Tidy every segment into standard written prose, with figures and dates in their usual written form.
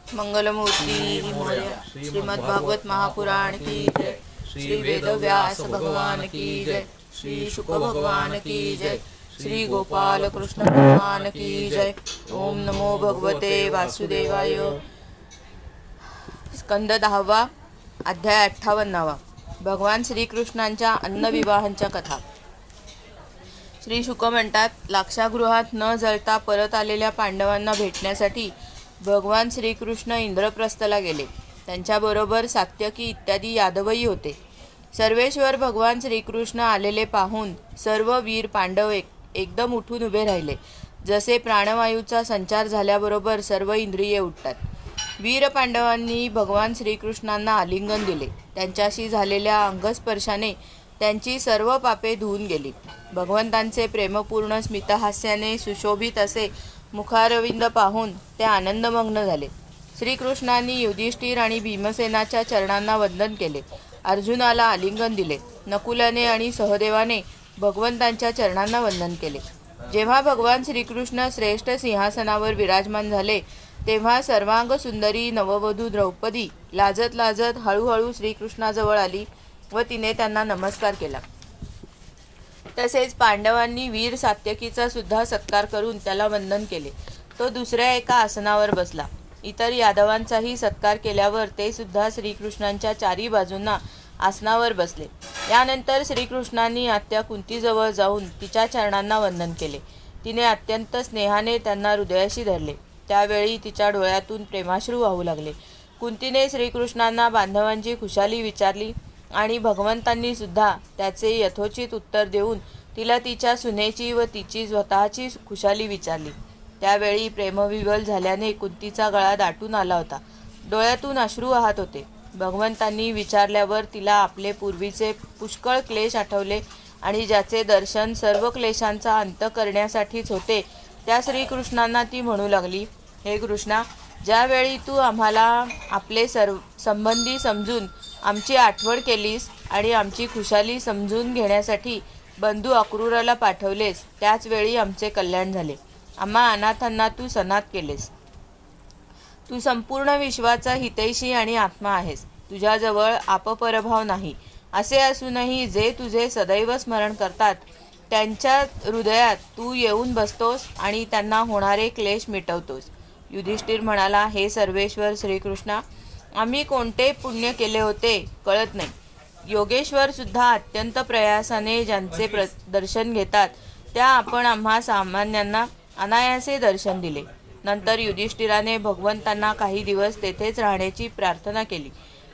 मंगलमूर्ती मोरया। श्रीमद्भागवत महापुराण की जय। श्री वेदव्यास भगवान की जय। श्री शुक भगवान की जय। श्री गोपाल कृष्ण भगवान की जय। ओम नमो भगवते वासुदेवाय। स्कंद 10वा, अध्याय 58वा। भगवान श्रीकृष्णांच्या अन्नविवाहांच्या कथा। श्री शुक म्हणतात, लाक्षागृहात न जळता परत आलेल्या पांडवांना भेटण्यासाठी भगवान श्रीकृष्ण इंद्रप्रस्थला गेले. त्यांच्याबरोबर सात्यकी इत्यादी यादवही होते. सर्वेश्वर भगवान श्रीकृष्ण आलेले पाहून सर्व वीर पांडव एकदम उठून उभे राहिले. जसे प्राणवायूचा संचार झाल्याबरोबर सर्व इंद्रिये उठतात. वीर पांडवांनी भगवान श्रीकृष्णांना आलिंगन दिले. त्यांच्याशी झालेल्या अंगस्पर्शाने त्यांची सर्व पापे धुवून गेली. भगवंतांचे प्रेमपूर्ण स्मितहास्याने सुशोभित असे मुखारविंद पाहून ते आनंदमग्न झाले. श्रीकृष्णांनी युधिष्ठिर आणि भीमसेनाच्या चरणांना वंदन केले. अर्जुनाला आलिंगन दिले. नकुलाने आणि सहदेवाने भगवंतांच्या चरणांना वंदन केले. जेव्हा भगवान श्रीकृष्ण श्रेष्ठ सिंहासनावर विराजमान झाले तेव्हा सर्वांग सुंदरी नववधू द्रौपदी लाजत लाजत हळूहळू श्रीकृष्णाजवळ आली व तिने त्यांना नमस्कार केला. तसेच पांडवांनी वीर सात्यकीचा सुद्धा सत्कार करून त्याला वंदन केले. तो दुसऱ्या एका आसनावर बसला. इतर यादवांचाही सत्कार केल्यावर ते सुद्धा श्रीकृष्णांच्या चारी बाजूंना आसनावर बसले. यानंतर श्रीकृष्णांनी आत्या कुंतीजवळ जाऊन तिच्या चरणांना वंदन केले. तिने अत्यंत स्नेहाने त्यांना हृदयाशी धरले. त्यावेळी तिच्या डोळ्यातून प्रेमाश्रू वाहू लागले. कुंतीने श्रीकृष्णांना बांधवांची खुशाली विचारली आणि भगवंतांनी सुद्धा त्याचे यथोचित उत्तर देऊन तिला तिच्या सुनेची व तिची स्वतःची खुशाली विचारली. त्यावेळी प्रेमविवल झाल्याने कुंतीचा गळा दाटून आला होता. डोळ्यातून अश्रू वाहत होते. भगवंतांनी विचारल्यावर तिला आपले पूर्वीचे पुष्कळ क्लेश आठवले आणि ज्याचे दर्शन सर्व क्लेशांचा अंत करण्यासाठीच होते त्या श्रीकृष्णांना ती म्हणू लागली, हे कृष्णा, ज्यावेळी तू आम्हाला आपले संबंधी समजून आमची आठवण केलीस आणि आमची खुशाली समजून घेण्यासाठी बंधू अक्रूराला पाठवलेस त्याचवेळी आमचे कल्याण झाले. आम्हा अनाथांना तू सनात केलेस. तू संपूर्ण विश्वाचा हितैषी आणि आत्मा आहेस. तुझ्याजवळ आपपरभाव नाही. असे असूनही जे तुझे सदैव स्मरण करतात त्यांच्या हृदयात तू येऊन बसतोस आणि त्यांना होणारे क्लेश मिटवतोस. युधिष्ठिर म्हणाला, हे सर्वेश्वर श्रीकृष्णा, आम्ही कोणते पुण्य केले होते कळत नाही. योगेश्वर सुद्धा अत्यंत प्रयासाने ज्यांचे दर्शन घेतात त्या आपण आम्हा सामान्यांना अनायासे दर्शन दिले. नंतर युधिष्ठिराने भगवंतांना काही दिवस तेथेच राहण्याची प्रार्थना केली.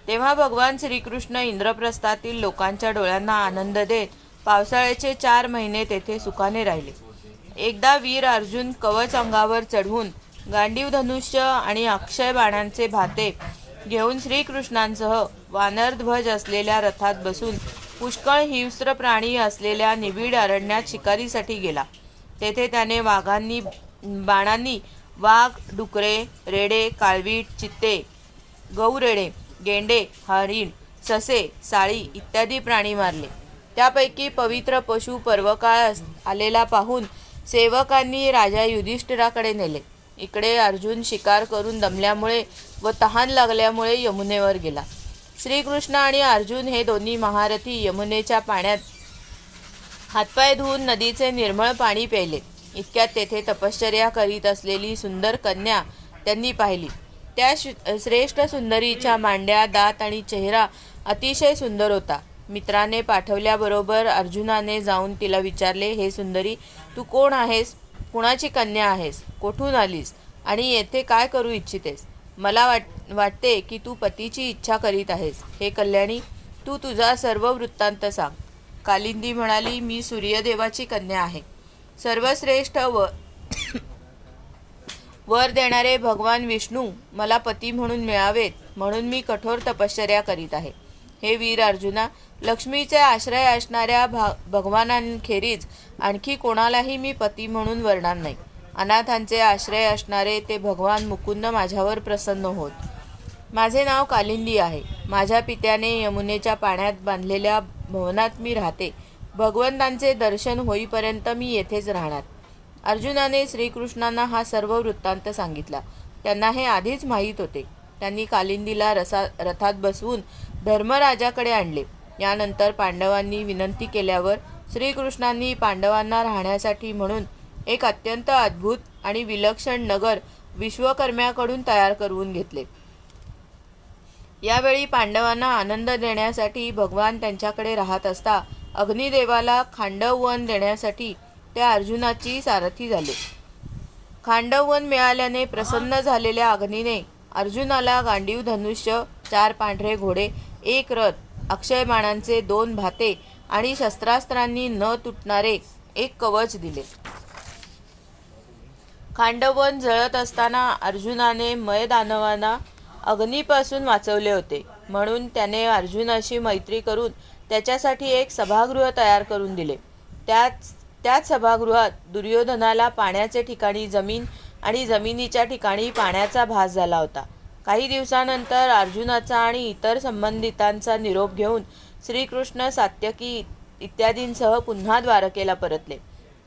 तेव्हा भगवान श्रीकृष्ण इंद्रप्रस्थातील लोकांच्या डोळ्यांना आनंद देत पावसाळ्याचे 4 महिने तेथे सुखाने राहिले. एकदा वीर अर्जुन कवच अंगावर चढवून गांडीव धनुष्य आणि अक्षय बाणांचे भाते घेऊन श्रीकृष्णांसह वानरध्वज असलेल्या रथात बसून पुष्कळ हिंस्र प्राणी असलेल्या निबिड अरण्यात शिकारीसाठी गेला. तेथे त्याने बाणांनी वाघ, डुकरे, रेडे, काळवीट, चित्ते, गौरेडे, गेंडे, हरिण, ससे, साळी इत्यादी प्राणी मारले. त्यापैकी पवित्र पशु पर्वकाळ आलेला पाहून सेवकांनी राजा युधिष्ठिराकडे नेले. इकडे अर्जुन शिकार करून दमल्यामुळे व तहान लागल्यामुळे यमुनेवर गेला. श्रीकृष्ण आणि अर्जुन हे दोन्ही महारथी यमुनेच्या पाण्यात हातपाय धुवून नदीचे निर्मळ पाणी प्यायले. इतक्यात तेथे तपश्चर्या करीत असलेली सुंदर कन्या त्यांनी पाहिली. त्या श्रेष्ठ सुंदरीच्या मांड्या, दात आणि चेहरा अतिशय सुंदर होता. मित्राने पाठवल्याबरोबर अर्जुनाने जाऊन तिला विचारले, हे सुंदरी, तू कोण आहेस? कुणाची कन्या आहेस? कोठून आलीस आणि येथे काय करू इच्छितेस? मला वाटते की तू पतीची इच्छा करीत आहेस. हे कल्याणी, तू तुझा सर्व वृत्तांत सांग. कालिंदी म्हणाली, मी सूर्यदेवाची कन्या आहे. सर्वश्रेष्ठ वर देणारे भगवान विष्णू मला पती म्हणून मिळावेत म्हणून मी कठोर तपश्चर्या करीत आहे. हे वीर अर्जुना, लक्ष्मीचे आश्रय असणाऱ्या भगवानांखेरीज आणखी कोणालाही मी पती म्हणून वरणार नाही. अनाथांचे आश्रय असणारे ते भगवान मुकुंद माझ्यावर प्रसन्न होत. माझे नाव कालिंदी आहे. माझ्या पित्याने यमुनेच्या पाण्यात बांधलेल्या भवनात मी राहते. भगवंतांचे दर्शन होईपर्यंत मी येथेच राहणार. अर्जुनाने श्रीकृष्णांना हा सर्व वृत्तांत सांगितला. त्यांना हे आधीच माहीत होते. त्यांनी कालिंदीला रथात बसवून धर्मराजाकडे आणले. यानंतर पांडवांनी विनंती केल्यावर श्रीकृष्णांनी पांडवांना राहण्यासाठी म्हणून एक अत्यंत अद्भुत आणि विलक्षण नगर विश्वकर्म्याकडून तयार करून घेतले. यावेळी पांडवांना आनंद देण्यासाठी भगवान त्यांच्याकडे राहत असता अग्निदेवाला खांडववन देण्यासाठी त्या अर्जुनाची सारथी झाले. खांडववन मिळाल्याने प्रसन्न झालेल्या अग्नीने अर्जुनाला गांडीव धनुष्य, 4 पांढरे घोडे, 1 रथ, अक्षय बाणांचे 2 भाते आणि शस्त्रास्त्रांनी न तुटणारे 1 कवच दिले. खांडववन जळत असताना अर्जुनाने मयदानवांना अग्नीपासून वाचवले होते, म्हणून त्याने अर्जुनाशी मैत्री करून त्याच्यासाठी एक सभागृह तयार करून दिले. त्याच सभागृहात दुर्योधनाला पाण्याचे ठिकाणी जमीन आणि जमिनीच्या ठिकाणी पाण्याचा भास झाला होता. काही दिवसानंतर अर्जुनाचा आणि इतर संबंधितांचा निरोप घेऊन श्रीकृष्ण सात्यकी इत्यादींसह पुन्हा द्वारकेला परतले.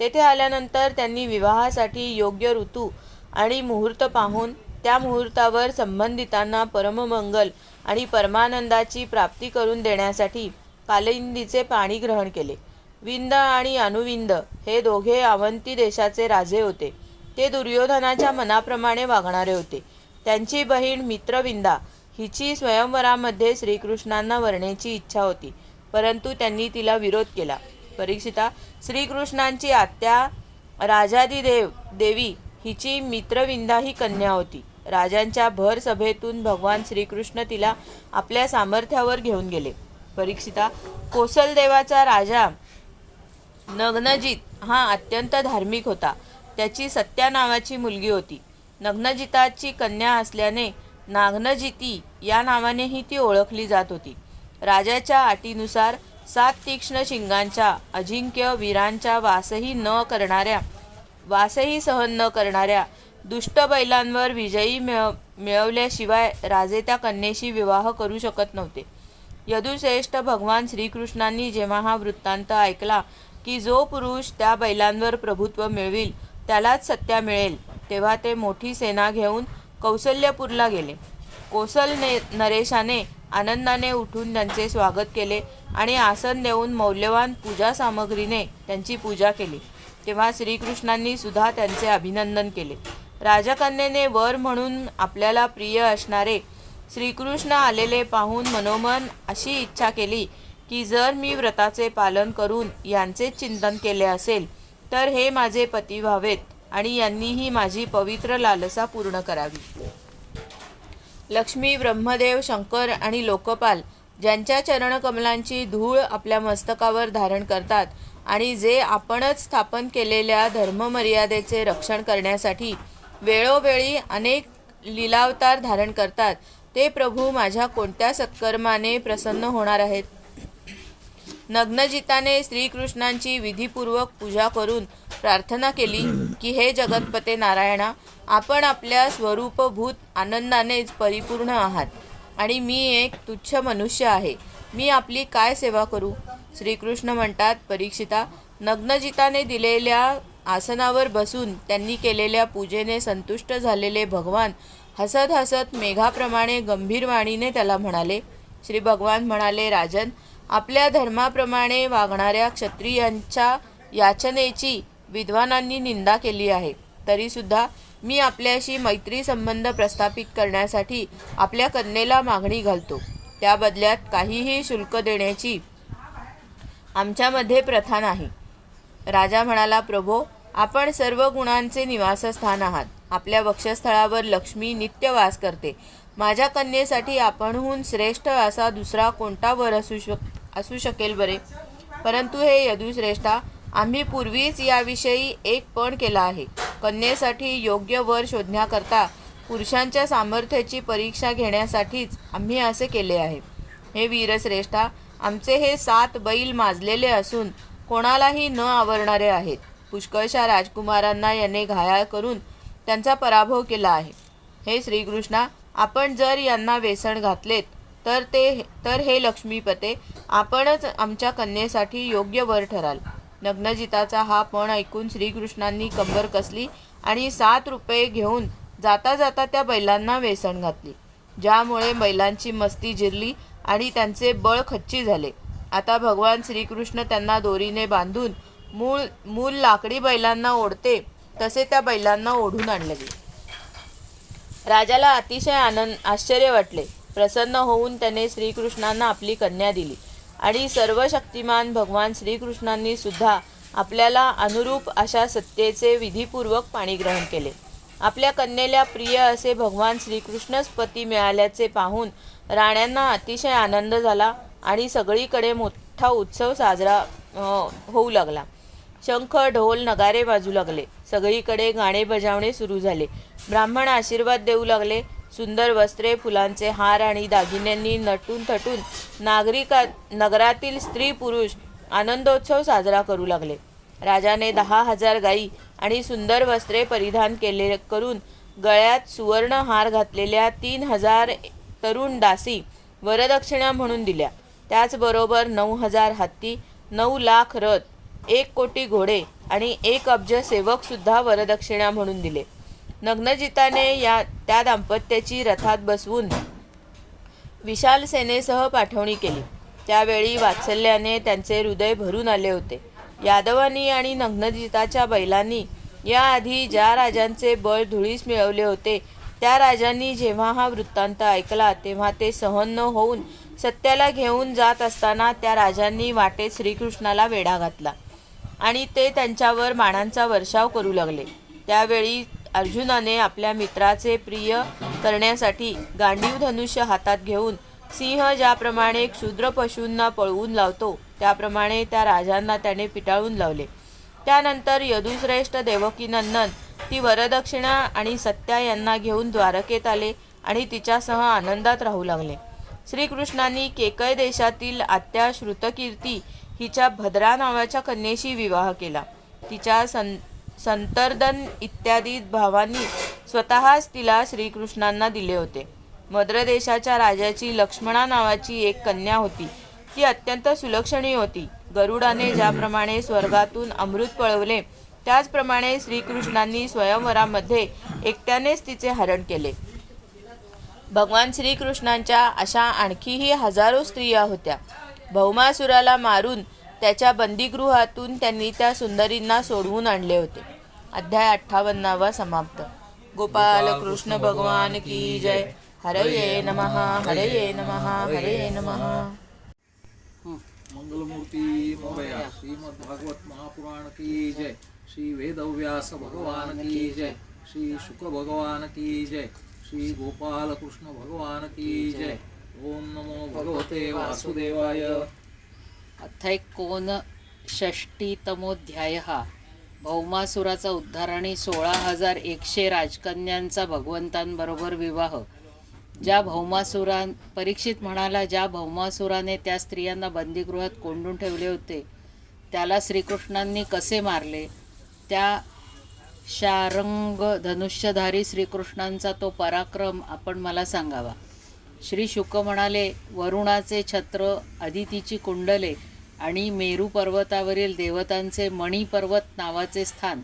तेथे आल्यानंतर त्यांनी विवाहासाठी योग्य ऋतू आणि मुहूर्त पाहून त्या मुहूर्तावर संबंधितांना परममंगल आणि परमानंदाची प्राप्ती करून देण्यासाठी कालिंदीचे पाणी ग्रहण केले. विंद आणि अनुविंद हे दोघे अवंती देशाचे राजे होते. ते दुर्योधनाच्या मनाप्रमाणे वागणारे होते. त्यांची बहीण मित्रविंदा हिची स्वयंवरामध्ये श्रीकृष्णांना वरण्याची इच्छा होती, परंतु त्यांनी तिला विरोध केला. परीक्षिता, श्रीकृष्णांची आत्या राजादिदेव देवी हिची मित्रविंदा ही कन्या होती. राजांच्या भर सभेतून भगवान श्रीकृष्ण तिला आपल्या सामर्थ्यावर घेऊन गेले. परीक्षिता, कोसलदेवाचा राजा नग्नजित हा अत्यंत धार्मिक होता. त्याची सत्या नावाची मुलगी होती. नग्नजिताची कन्या असल्याने नाग्नजिती या नावानेही ती ओळखली जात होती. राजाच्या अटीनुसार 7 तीक्ष्ण शिंगांच्या अजिंक्य वीरांच्या वासही सहन न करणाऱ्या दुष्ट बैलांवर विजयी मिळवल्याशिवाय राजे त्या कन्येशी विवाह करू शकत नव्हते. यदुश्रेष्ठ भगवान श्रीकृष्णांनी जेव्हा हा वृत्तांत ऐकला की जो पुरुष त्या बैलांवर प्रभुत्व मिळविल त्यालाच सत्या मिळेल, तेव्हा ते मोठी सेना घेऊन कौसल्यपूरला गेले. नरेशाने आनंदाने उठून त्यांचे स्वागत केले आणि आसन देऊन मौल्यवान पूजा सामग्रीने त्यांची पूजा केली. तेव्हा श्रीकृष्णांनी सुद्धा त्यांचे अभिनंदन केले. राजकन्येने वर म्हणून आपल्याला प्रिय असणारे श्रीकृष्ण आलेले पाहून मनोमन अशी इच्छा केली की जर मी व्रताचे पालन करून यांचेच चिंतन केले असेल तर हे माझे पती व्हावेत आणि यांनीही माझी पवित्र लालसा पूर्ण करावी. लक्ष्मी, ब्रह्मदेव, शंकर आणि लोकपाल ज्यांच्या चरणकमलांची धूळ आपल्या मस्तकावर धारण करतात आणि जे आपणच स्थापन केलेल्या धर्ममर्यादेचे रक्षण करण्यासाठी वेळोवेळी अनेक लीलावतार धारण करतात, ते प्रभू माझ्या कोणत्या सत्कर्माने प्रसन्न होणार आहेत. नग्नजिताने श्रीकृष्णांची विधीपूर्वक पूजा करून प्रार्थना केली की हे जगतपते नारायणा, आपण आपल्या स्वरूपभूत आनंदानेच परिपूर्ण आहात आणि मी एक तुच्छ मनुष्य आहे. मी आपली काय सेवा करू. श्रीकृष्ण म्हणतात, परीक्षिता, नग्नजिताने दिलेल्या आसनावर बसून त्यांनी केलेल्या पूजेने संतुष्ट झालेले भगवान हसत हसत मेघाप्रमाणे गंभीर वाणीने त्याला म्हणाले. श्री भगवान म्हणाले, राजन, आपल्या धर्माप्रमाणे वागणाऱ्या क्षत्रियांच्या याचनेची विद्वानांनी निंदा केली आहे. तरीसुद्धा मी आपल्याशी मैत्री संबंध प्रस्थापित करण्यासाठी आपल्या कन्येला मागणी घालतो. त्या बदल्यात काहीही शुल्क देण्याची आमच्यामध्ये प्रथा नाही. राजा म्हणाला, प्रभो, आपण सर्व गुणांचे निवासस्थान आहात. आपल्या वक्षस्थळावर लक्ष्मी नित्य वास करते. माझ्या कन्येसाठी आपणहून श्रेष्ठ असा दुसरा कोणता वर असू शकेल बरे. परंतु हे यदुश्रेष्ठा, आम्ही पूर्वीच याविषयी एक पण केला आहे. कन्येसाठी योग्य वर शोधण्याकरता पुरुषांच्या सामर्थ्याची परीक्षा घेण्यासाठीच आम्ही असे केले आहे. हे वीरश्रेष्ठा, आमचे हे 7 बैल माजलेले असून कोणालाही न आवरणारे आहेत. पुष्कळशा राजकुमारांना याने घायाळ करून त्यांचा पराभव केला आहे. हे श्रीकृष्णा, आपण जर यांना वेसण घातलेत तर हे लक्ष्मीपते, आपणच आमच्या कन्येसाठी योग्य वर ठराल. नग्नजिताचा हा पण ऐकून श्रीकृष्णांनी कंबर कसली आणि 7 रुपये घेऊन जाता जाता त्या बैलांना वेसण घातली, ज्यामुळे बैलांची मस्ती जिरली आणि त्यांचे बळ खच्ची झाले. आता भगवान श्रीकृष्ण त्यांना दोरीने बांधून मूल लाकडी बैलांना ओढते तसे त्या बैलांना ओढून आणले. राजाला अतिशय आश्चर्य वाटले. प्रसन्न होऊन त्याने श्रीकृष्णांना आपली कन्या दिली आणि सर्व शक्तिमान भगवान श्रीकृष्णांनी सुद्धा आपल्याला अनुरूप अशा सत्तेचे विधीपूर्वक पाणीग्रहण केले. आपल्या कन्येला प्रिय असे भगवान श्रीकृष्णच पती मिळाल्याचे पाहून राण्यांना अतिशय आनंद झाला आणि सगळीकडे मोठा उत्सव साजरा होऊ लागला. शंख, ढोल, नगारे वाजू लागले. सगळीकडे गाणे बजावणे सुरू झाले. ब्राह्मण आशीर्वाद देऊ लागले. सुंदर वस्त्रे, फुलांचे हार आणि दागिन्यांनी नटून थटून नगरातील स्त्री पुरुष आनंदोत्सव साजरा करू लागले. राजाने 10,000 गायी आणि सुंदर वस्त्रे परिधान करून गळ्यात सुवर्ण हार घातलेल्या 3,000 तरुण दासी वरदक्षिणा म्हणून दिल्या. त्याचबरोबर 9,000 हत्ती, 9 लाख रथ, 1 कोटी घोडे आणि 1 अब्ज सेवक सुद्धा वरदक्षिणा म्हणून दिले. नग्नजिताने त्या दाम्पत्याची रथात बसवून विशाल सेनेसह पाठवणी केली. त्यावेळी वात्सल्याने त्यांचे हृदय भरून आले होते. यादवांनी आणि नग्नजिताच्या बैलांनी याआधी ज्या राजांचे बळ धुळीस मिळवले होते त्या राजांनी जेव्हा हा वृत्तांत ऐकला तेव्हा ते सहन न होऊन सत्याला घेऊन जात असताना त्या राजांनी वाटेत श्रीकृष्णाला वेढा घातला आणि ते त्यांच्यावर बाणांचा वर्षाव करू लागले. त्यावेळी अर्जुनाने आपल्या मित्राचे प्रिय करण्यासाठी गांडीव धनुष्य हातात घेऊन सिंह ज्याप्रमाणे क्षुद्र पशूंना पळवून लावतो त्याप्रमाणे त्या राजांना त्याने पिटाळून लावले. त्यानंतर यदुश्रेष्ठ देवकीनंदन ती वरदक्षिणा आणि सत्या यांना घेऊन द्वारकेत आले आणि तिच्यासह आनंदात राहू लागले. श्रीकृष्णांनी केकय देशातील आत्या श्रुतकीर्ती हिच्या भद्रा नावाच्या कन्येशी विवाह केला. तिच्या संतर्दन इत्यादी भावांनी स्वतःच तिला श्रीकृष्णांना दिले होते. मद्र देशाच्या राजाची लक्ष्मणा नावाची एक कन्या होती. ती अत्यंत सुलक्षणी होती. गरुडाने ज्याप्रमाणे स्वर्गातून अमृत पळवले त्याचप्रमाणे श्रीकृष्णांनी स्वयंवरामध्ये एकट्यानेच तिचे हरण केले. भगवान श्रीकृष्णांच्या अशा आणखीही हजारो स्त्रिया होत्या. भौमासुराला मारून त्याच्या बंदीगृहातून त्यांनी त्या सुंदरींना सोडवून आणले होते. अध्याय 58 समाप्त. गोपाल कृष्ण भगवान की जय. हरये नमः, हरये नमः, हरये नमः. मंगलमूर्ती मोरया. श्रीमद्भागवत महापुराण की जय. श्री वेदव्यास भगवान की जय. श्री शुक भगवान की जय. श्री गोपाल कृष्ण भगवान की जय. ओम नमो भगवते वासुदेवाय. अथ एकोनषष्टितमोऽध्यायः. भौमासुराचा उद्धार आणि 16,100 राजकन्यांचा भगवंतांबरोबर विवाह. परीक्षित म्हणाला, ज्या भौमासुराने त्या स्त्रियांना बंदीगृहात कोंडून ठेवले होते त्याला श्रीकृष्णांनी कसे मारले? त्या शारंग धनुष्यधारी श्रीकृष्णांचा तो पराक्रम आपण मला सांगावा. श्री शुक म्हणाले, वरुणाचे छत्र, अदितीची कुंडले आणि मेरू पर्वतावरील देवतांचे मणिपर्वत नावाचे स्थान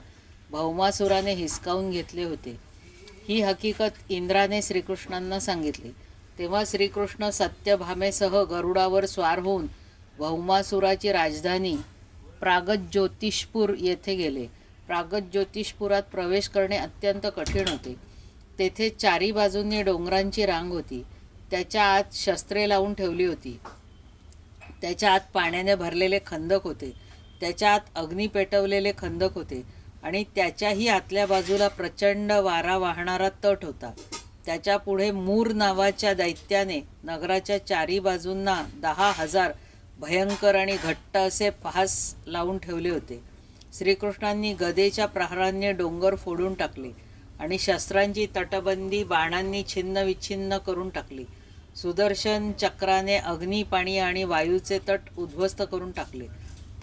भौमासुराने हिसकावून घेतले होते. ही हकीकत इंद्राने श्रीकृष्णांना सांगितली. तेव्हा श्रीकृष्ण सत्यभामेसह गरुडावर स्वार होऊन भौमासुराची राजधानी प्रागज्योतिषपूर येथे गेले. प्रागज्योतिषपुरात प्रवेश करणे अत्यंत कठीण होते. तेथे चारी बाजूंनी डोंगरांची रांग होती. त्याच्या आत शस्त्रे लावून ठेवली होती. त्याच्या आत पाण्याने भरलेले खंदक होते. त्याच्या आत अग्नी पेटवलेले खंदक होते आणि त्याच्याही आतल्या बाजूला प्रचंड वारा वाहणारा तट होता. त्याच्या पुढे मूर नावाच्या दैत्याने नगराच्या चारी बाजूंना 10,000 भयंकर आणि घट्ट असे फास लावून ठेवले होते. श्रीकृष्णांनी गदेच्या प्रहारांनी डोंगर फोडून टाकले आणि शस्त्रांची तटबंदी बाणांनी छिन्नविच्छिन्न करून टाकली. सुदर्शन चक्राने अग्नी, पाणी आणि वायूचे तट उद्ध्वस्त करून टाकले.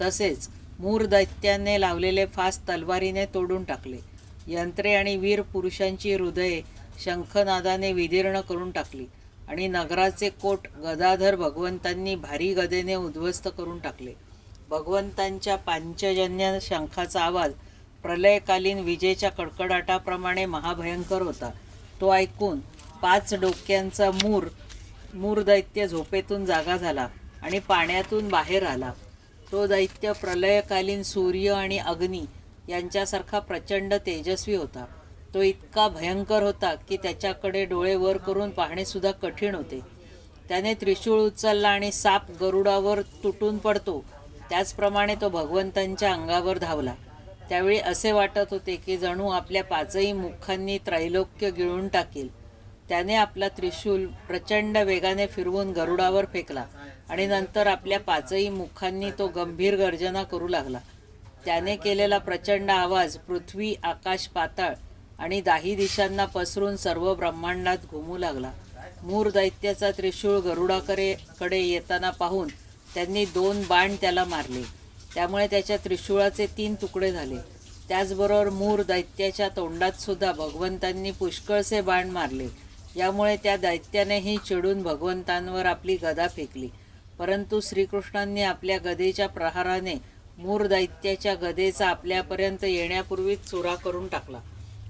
तसेच मूर दैत्याने लावलेले फास तलवारीने तोडून टाकले. यंत्रे आणि वीर पुरुषांची हृदये शंखनादाने विदीर्ण करून टाकली आणि नगराचे कोट गदाधर भगवंतांनी भारी गदेने उद्ध्वस्त करून टाकले. भगवंतांच्या पांचजन्य शंखाचा आवाज प्रलयकालीन विजेच्या कडकडाटाप्रमाणे महाभयंकर होता. तो ऐकून 5 डोक्यांचा मूर दैत्य झोपेतून जागा झाला आणि पाण्यातून बाहेर आला. तो दैत्य प्रलयकालीन सूर्य आणि अग्नी यांच्यासारखा प्रचंड तेजस्वी होता. तो इतका भयंकर होता की त्याच्याकडे डोळे वर करून पाहणे सुद्धा कठीण होते. त्याने त्रिशूळ उचलला आणि साप गरुडावर तुटून पडतो त्याचप्रमाणे तो भगवंतांच्या अंगावर धावला. त्यावेळी असे वाटत होते की जणू आपल्या 5ही मुखांनी त्रैलोक्य गिळून टाकेल. त्याने आपला त्रिशूल प्रचंड वेगाने फिरवून गरुडावर फेकला आणि नंतर आपल्या 5ही मुखांनी तो गंभीर गर्जना करू लागला. त्याने केलेला प्रचंड आवाज पृथ्वी, आकाश, पाताळ आणि 10 दिशांना पसरून सर्व ब्रह्मांडात घुमू लागला. मूर दैत्याचा त्रिशूळ गरुडाकडे येताना पाहून त्यांनी 2 बाण त्याला मारले. त्यामुळे त्याच्या त्रिशूळाचे 3 तुकडे झाले. त्याचबरोबर मूर दैत्याच्या तोंडात सुद्धा भगवंतांनी पुष्कळसे बाण मारले. यामुळे त्या दैत्यानेही चिडून भगवंतांवर आपली गदा फेकली. परंतु श्रीकृष्णांनी आपल्या गदेच्या प्रहाराने मूर दैत्याच्या गदेचा आपल्यापर्यंत येण्यापूर्वीच चुरा करून टाकला.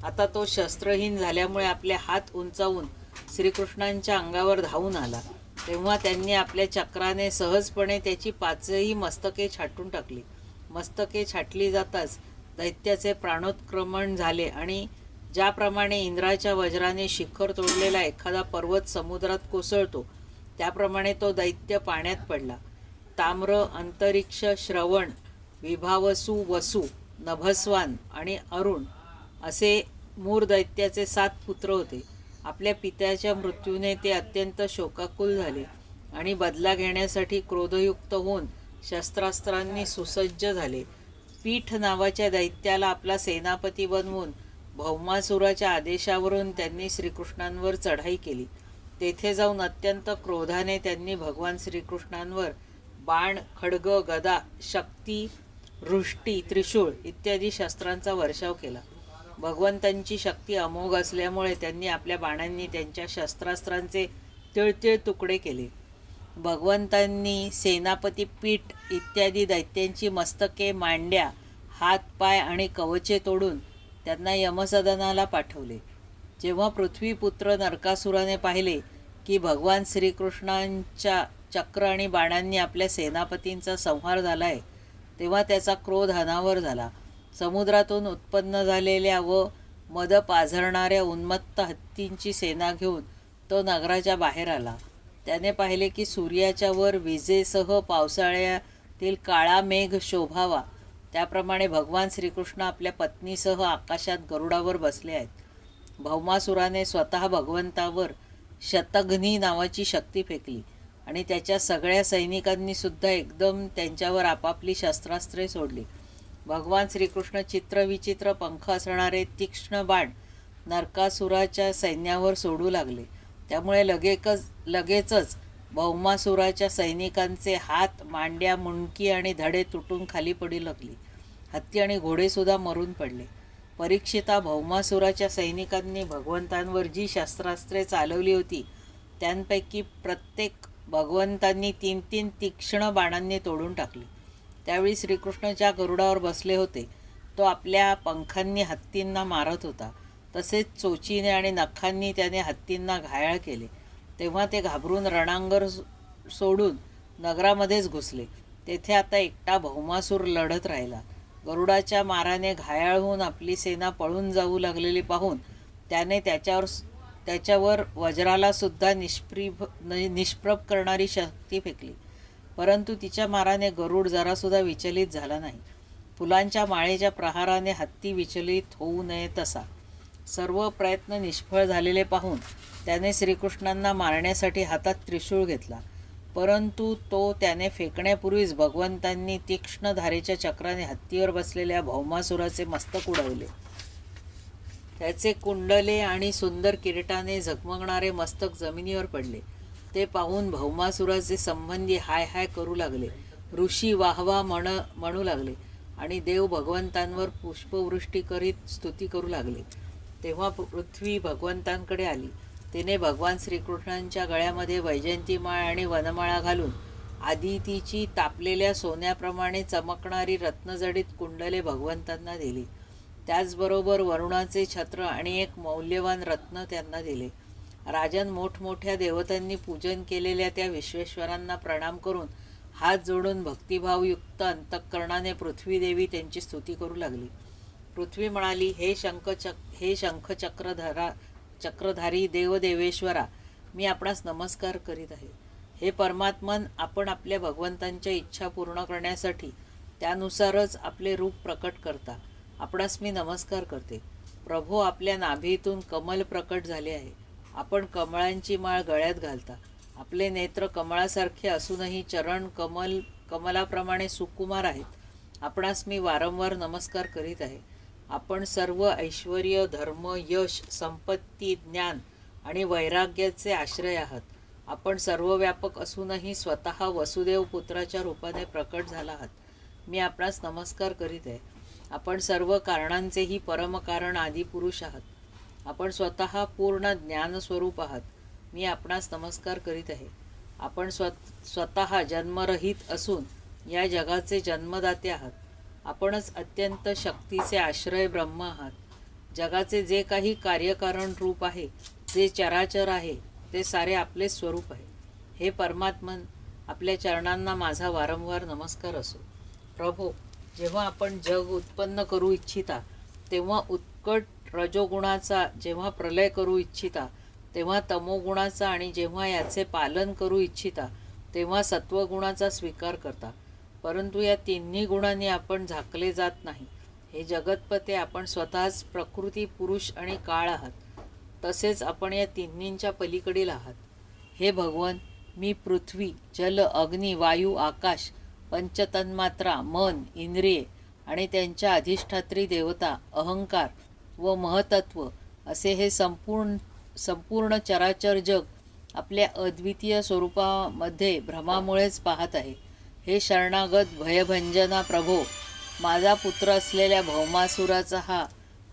आता तो शस्त्रहीन झाल्यामुळे आपले हात उंचावून श्रीकृष्णांच्या अंगावर धावून आला. तेव्हा त्यांनी आपल्या चक्राने सहजपणे त्याची 5ही मस्तके छाटून टाकली. मस्तके छाटली जाताच दैत्याचे प्राणोत्क्रमण झाले आणि ज्याप्रमाणे इंद्राच्या वज्राने शिखर तोडलेला एखादा पर्वत समुद्रात कोसळतो त्याप्रमाणे तो दैत्य पाण्यात पडला. ताम्र, अंतरिक्ष, श्रवण, विभावसू, वसू, नभस्वान आणि अरुण असे मूर दैत्याचे 7 पुत्र होते. आपल्या पित्याच्या मृत्यूने ते अत्यंत शोकाकुल झाले आणि बदला घेण्यासाठी क्रोधयुक्त होऊन शस्त्रास्त्रांनी सुसज्ज झाले. पीठ नावाच्या दैत्याला आपला सेनापती बनवून भौमासुराच्या आदेशावरून त्यांनी श्रीकृष्णांवर चढाई केली. तेथे जाऊन अत्यंत क्रोधाने त्यांनी भगवान श्रीकृष्णांवर बाण, खड्ग, गदा, शक्ती, वृष्टी, त्रिशूळ इत्यादी शस्त्रांचा वर्षाव केला. भगवंतांची शक्ती अमोघ असल्यामुळे त्यांनी आपल्या बाणांनी त्यांच्या शस्त्रास्त्रांचे तिळतिळ तुकडे केले. भगवंतांनी सेनापती, पीठ इत्यादी दैत्यांची मस्तके, मांड्या, हात, पाय आणि कवचे तोडून त्यांना यमसदनाला पाठवले. जेव्हा पृथ्वीपुत्र नरकासुराने पाहिले की भगवान श्रीकृष्णांच्या चक्र आणि बाणांनी आपल्या सेनापतींचा संहार झाला आहे तेव्हा त्याचा क्रोध अनावर झाला. समुद्रातून उत्पन्न झालेल्या व मद पाझरणाऱ्या उन्मत्त हत्तींची सेना घेऊन तो नगराच्या बाहेर आला. त्याने पाहिले की सूर्याच्या वर विजेसह पावसाळ्यातील काळा मेघ शोभावा त्याप्रमाणे भगवान श्रीकृष्ण आपल्या पत्नीसह आकाशात गरुडावर बसले आहेत. भौमासुराने स्वतः भगवंतावर शतघ्नी नावाची शक्ती फेकली आणि त्याच्या सगळ्या सैनिकांनी सुद्धा एकदम त्यांच्यावर आपापली शस्त्रास्त्रे सोडली. भगवान श्रीकृष्ण चित्रविचित्र पंख असणारे तीक्ष्ण बाण नरकासुराच्या सैन्यावर सोडू लागले. त्यामुळे लगेचच भौमासुराच्या सैनिकांचे हात, मांड्या, मुंडकी आणि धडे तुटून खाली पडू लागली. हत्ती आणि घोडेसुद्धा मरून पडले. परीक्षिता, भौमासुराच्या सैनिकांनी भगवंतांवर जी शस्त्रास्त्रे चालवली होती त्यांपैकी प्रत्येक भगवंतांनी 3 तीक्ष्ण बाणांनी तोडून टाकली. त्यावेळी श्रीकृष्ण ज्या गरुडावर बसले होते तो आपल्या पंखांनी हत्तींना मारत होता. तसेच चोचीने आणि नखांनी त्याने हत्तींना घायाळ केले. तेव्हा ते घाबरून रणांगण सोडून नगरामध्येच घुसले. तेथे आता एकटा भौमासूर लढत राहिला. गरुडाच्या माराने घायाळ होऊन आपली सेना पळून जाऊ लागलेली पाहून त्याने त्याच्यावर वज्राला सुद्धा निष्प्रभ करणारी शक्ती फेकली. परंतु तिच्या माराने गरुड जरासुद्धा विचलित झाला नाही. फुलांच्या माळेच्या प्रहाराने हत्ती विचलित होऊ नये तसा. सर्व प्रयत्न निष्फळ झालेले पाहून त्याने श्रीकृष्णांना मारण्यासाठी हातात त्रिशूळ घेतला. परंतु तो त्याने फेकण्यापूर्वीच भगवंतांनी तीक्ष्ण धारेच्या चक्राने हत्तीवर बसलेल्या भौमासुराचे मस्तक उडवले. त्याचे कुंडले आणि सुंदर किरीटाने झगमगणारे मस्तक जमिनीवर पडले. ते पाहून भौमासुराचे संबंधी हाय हाय करू लागले. ऋषी वाहवा म्हणू लागले आणि देव भगवंतांवर पुष्पवृष्टी करीत स्तुती करू लागले. तेव्हा पृथ्वी भगवंतांकडे आली. तिने भगवान श्रीकृष्णांच्या गळ्यामध्ये वैजयंतीमाळ आणि वनमाळा घालून आदितीची तापलेल्या सोन्याप्रमाणे चमकणारी रत्नजडित कुंडले भगवंतांना दिली. त्याचबरोबर वरुणाचे छत्र आणि एक मौल्यवान रत्न त्यांना दिले. राजन मोठमोठ्या देवतांनी पूजन केलेल्या त्या विश्वेश्वरांना प्रणाम करून हात जोडून भक्तिभावयुक्त अंतःकरणाने पृथ्वीदेवी त्यांची स्तुती करू लागली. पृथ्वी म्हणाली, हे चक्रधारी देवदेवेश्वरा, मी आपणास नमस्कार करीत आहे. हे परमात्मन, आपण आपल्या भगवंतांच्या इच्छा पूर्ण करण्यासाठी त्यानुसारच आपले रूप प्रकट करता. आपणास मी नमस्कार करते. प्रभो, आपल्या नाभीतून कमल प्रकट झाले आहे. आपण कमळांची माळ गळ्यात घालता. आपले नेत्र कमळासारखे असूनही चरण कमलाप्रमाणे सुकुमार आहेत. आपणास मी वारंवार नमस्कार करीत आहे. आपण सर्व ऐश्वर्य, धर्म, यश, संपत्ती, ज्ञान आणि वैराग्याचे आश्रय आहात. आपण सर्वव्यापक असूनही स्वतः वसुदेव पुत्राच्या रूपाने प्रकट झाला आहात. मी आपणास नमस्कार करीत आहे. आपण सर्व कारणांचेही परमकारण आदिपुरुष आहात. आपण स्वतः पूर्ण ज्ञानस्वरूप आहात. मी आपणास नमस्कार करीत आहे. आपण स्वतः जन्मरहित असून या जगाचे जन्मदाते आहात. आपणच अत्यंत शक्तीचे आश्रय ब्रह्म आहात. जगाचे जे काही कार्यकारण रूप आहे, जे चराचर आहे, ते सारे आपले स्वरूप आहे. हे परमात्मन, आपल्या चरणांना माझा वारंवार नमस्कार असो. प्रभो, जेव्हा आपण जग उत्पन्न करू इच्छिता तेव्हा उत्कट रजोगुणाचा, जेव्हा प्रलय करू इच्छिता तेव्हा तमोगुणाचा आणि जेव्हा याचे पालन करू इच्छिता तेव्हा सत्वगुणाचा स्वीकार करता. परंतु या तिन्ही गुणांनी आपण झाकले जात नाही. हे जगतपते, आपण स्वतःच प्रकृती, पुरुष आणि काळ आहात. तसेच आपण या तिन्हींच्या पलीकडील आहात. हे भगवन, मी पृथ्वी, जल, अग्नी, वायू, आकाश, पंचतन्मात्रा, मन, इंद्रिये आणि त्यांच्या अधिष्ठात्री देवता, अहंकार व महतत्व असे हे संपूर्ण चराचर जग आपल्या अद्वितीय स्वरूपामध्ये भ्रमामुळेच पाहत आहे. हे शरणागत भयभंजना प्रभो, माझा पुत्र असलेल्या भौमासुराचा हा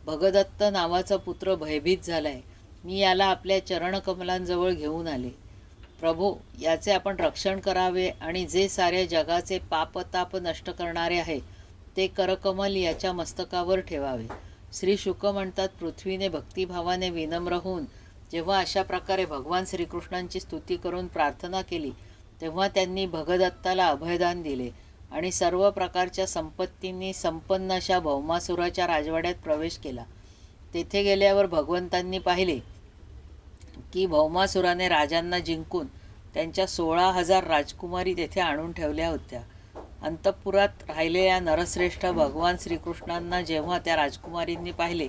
भगदत्त नावाचा पुत्र भयभीत झाला आहे. मी याला आपल्या चरणकमलांजवळ घेऊन आले. प्रभो, याचे आपण रक्षण करावे आणि जे साऱ्या जगाचे पापताप नष्ट करणारे आहे ते करकमल याच्या मस्तकावर ठेवावे. श्री शुक म्हणतात, पृथ्वीने भक्तिभावाने विनम्र होऊन जेव्हा अशा प्रकारे भगवान श्रीकृष्णांची स्तुती करून प्रार्थना केली तेव्हा त्यांनी भगदत्ताला अभयदान दिले आणि सर्व प्रकारच्या संपत्तींनी संपन्न अशा भौमासुराच्या राजवाड्यात प्रवेश केला. तेथे गेल्यावर भगवंतांनी पाहिले की भौमासुराने राजांना जिंकून त्यांच्या 16,000 राजकुमारी तेथे आणून ठेवल्या होत्या. अंतःपुरात राहिलेल्या नरश्रेष्ठ भगवान श्रीकृष्णांना जेव्हा त्या राजकुमारींनी पाहिले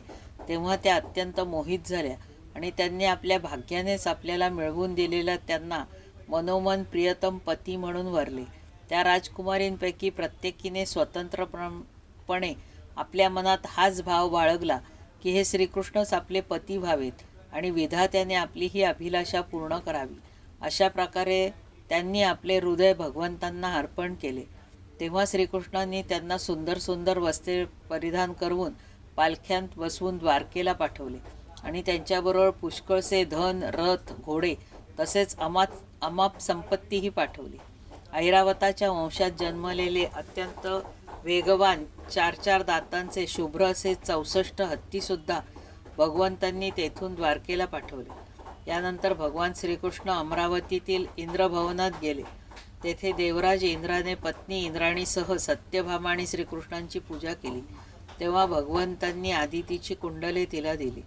तेव्हा त्या अत्यंत मोहित झाल्या आणि त्यांनी आपल्या भाग्यानेच आपल्याला मिळवून दिलेला त्यांना मनोमन प्रियतम पती म्हणून वरले. त्या राजकुमारींपैकी प्रत्येकीने स्वतंत्रपणे आपल्या मनात हाच भाव बाळगला की हे श्रीकृष्णच आपले पती व्हावेत आणि विधात्याने आपली ही अभिलाषा पूर्ण करावी. अशा प्रकारे त्यांनी आपले हृदय भगवंतांना अर्पण केले. तेव्हा श्रीकृष्णांनी त्यांना सुंदर सुंदर वस्त्रे परिधान करून पालख्यांत बसवून द्वारकेला पाठवले आणि त्यांच्याबरोबर पुष्कळसे धन, रथ, घोडे तसेच अमाप संपत्तीही पाठवली. ऐरावताच्या वंशात जन्मलेले अत्यंत वेगवान 4 दातांचे शुभ्र असे 64 हत्तीसुद्धा भगवंतांनी तेथून द्वारकेला पाठवले. यानंतर भगवान श्रीकृष्ण अमरावतीतील इंद्रभवनात गेले. तेथे देवराज इंद्राने पत्नी इंद्राणीसह सत्यभामा आणि श्रीकृष्णांची पूजा केली. तेव्हा भगवंतांनी आदितीची कुंडले तिला दिली.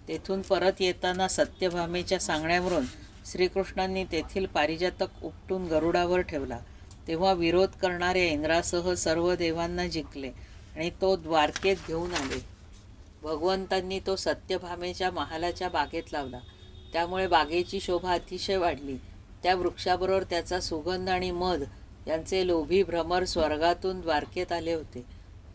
तेथून परत येताना सत्यभामेच्या सांगण्यावरून श्रीकृष्णांनी तेथील पारिजातक उपटून गरुडावर ठेवला. तेव्हा विरोध करणाऱ्या इंद्रासह सर्व देवांना जिंकले आणि तो द्वारकेत घेऊन आले. भगवंतांनी तो सत्यभामेच्या महालाच्या बागेत लावला. त्यामुळे बागेची शोभा अतिशय वाढली. त्या वृक्षाबरोबर त्याचा सुगंध आणि मध यांचे लोभी भ्रमर स्वर्गातून द्वारकेत आले होते.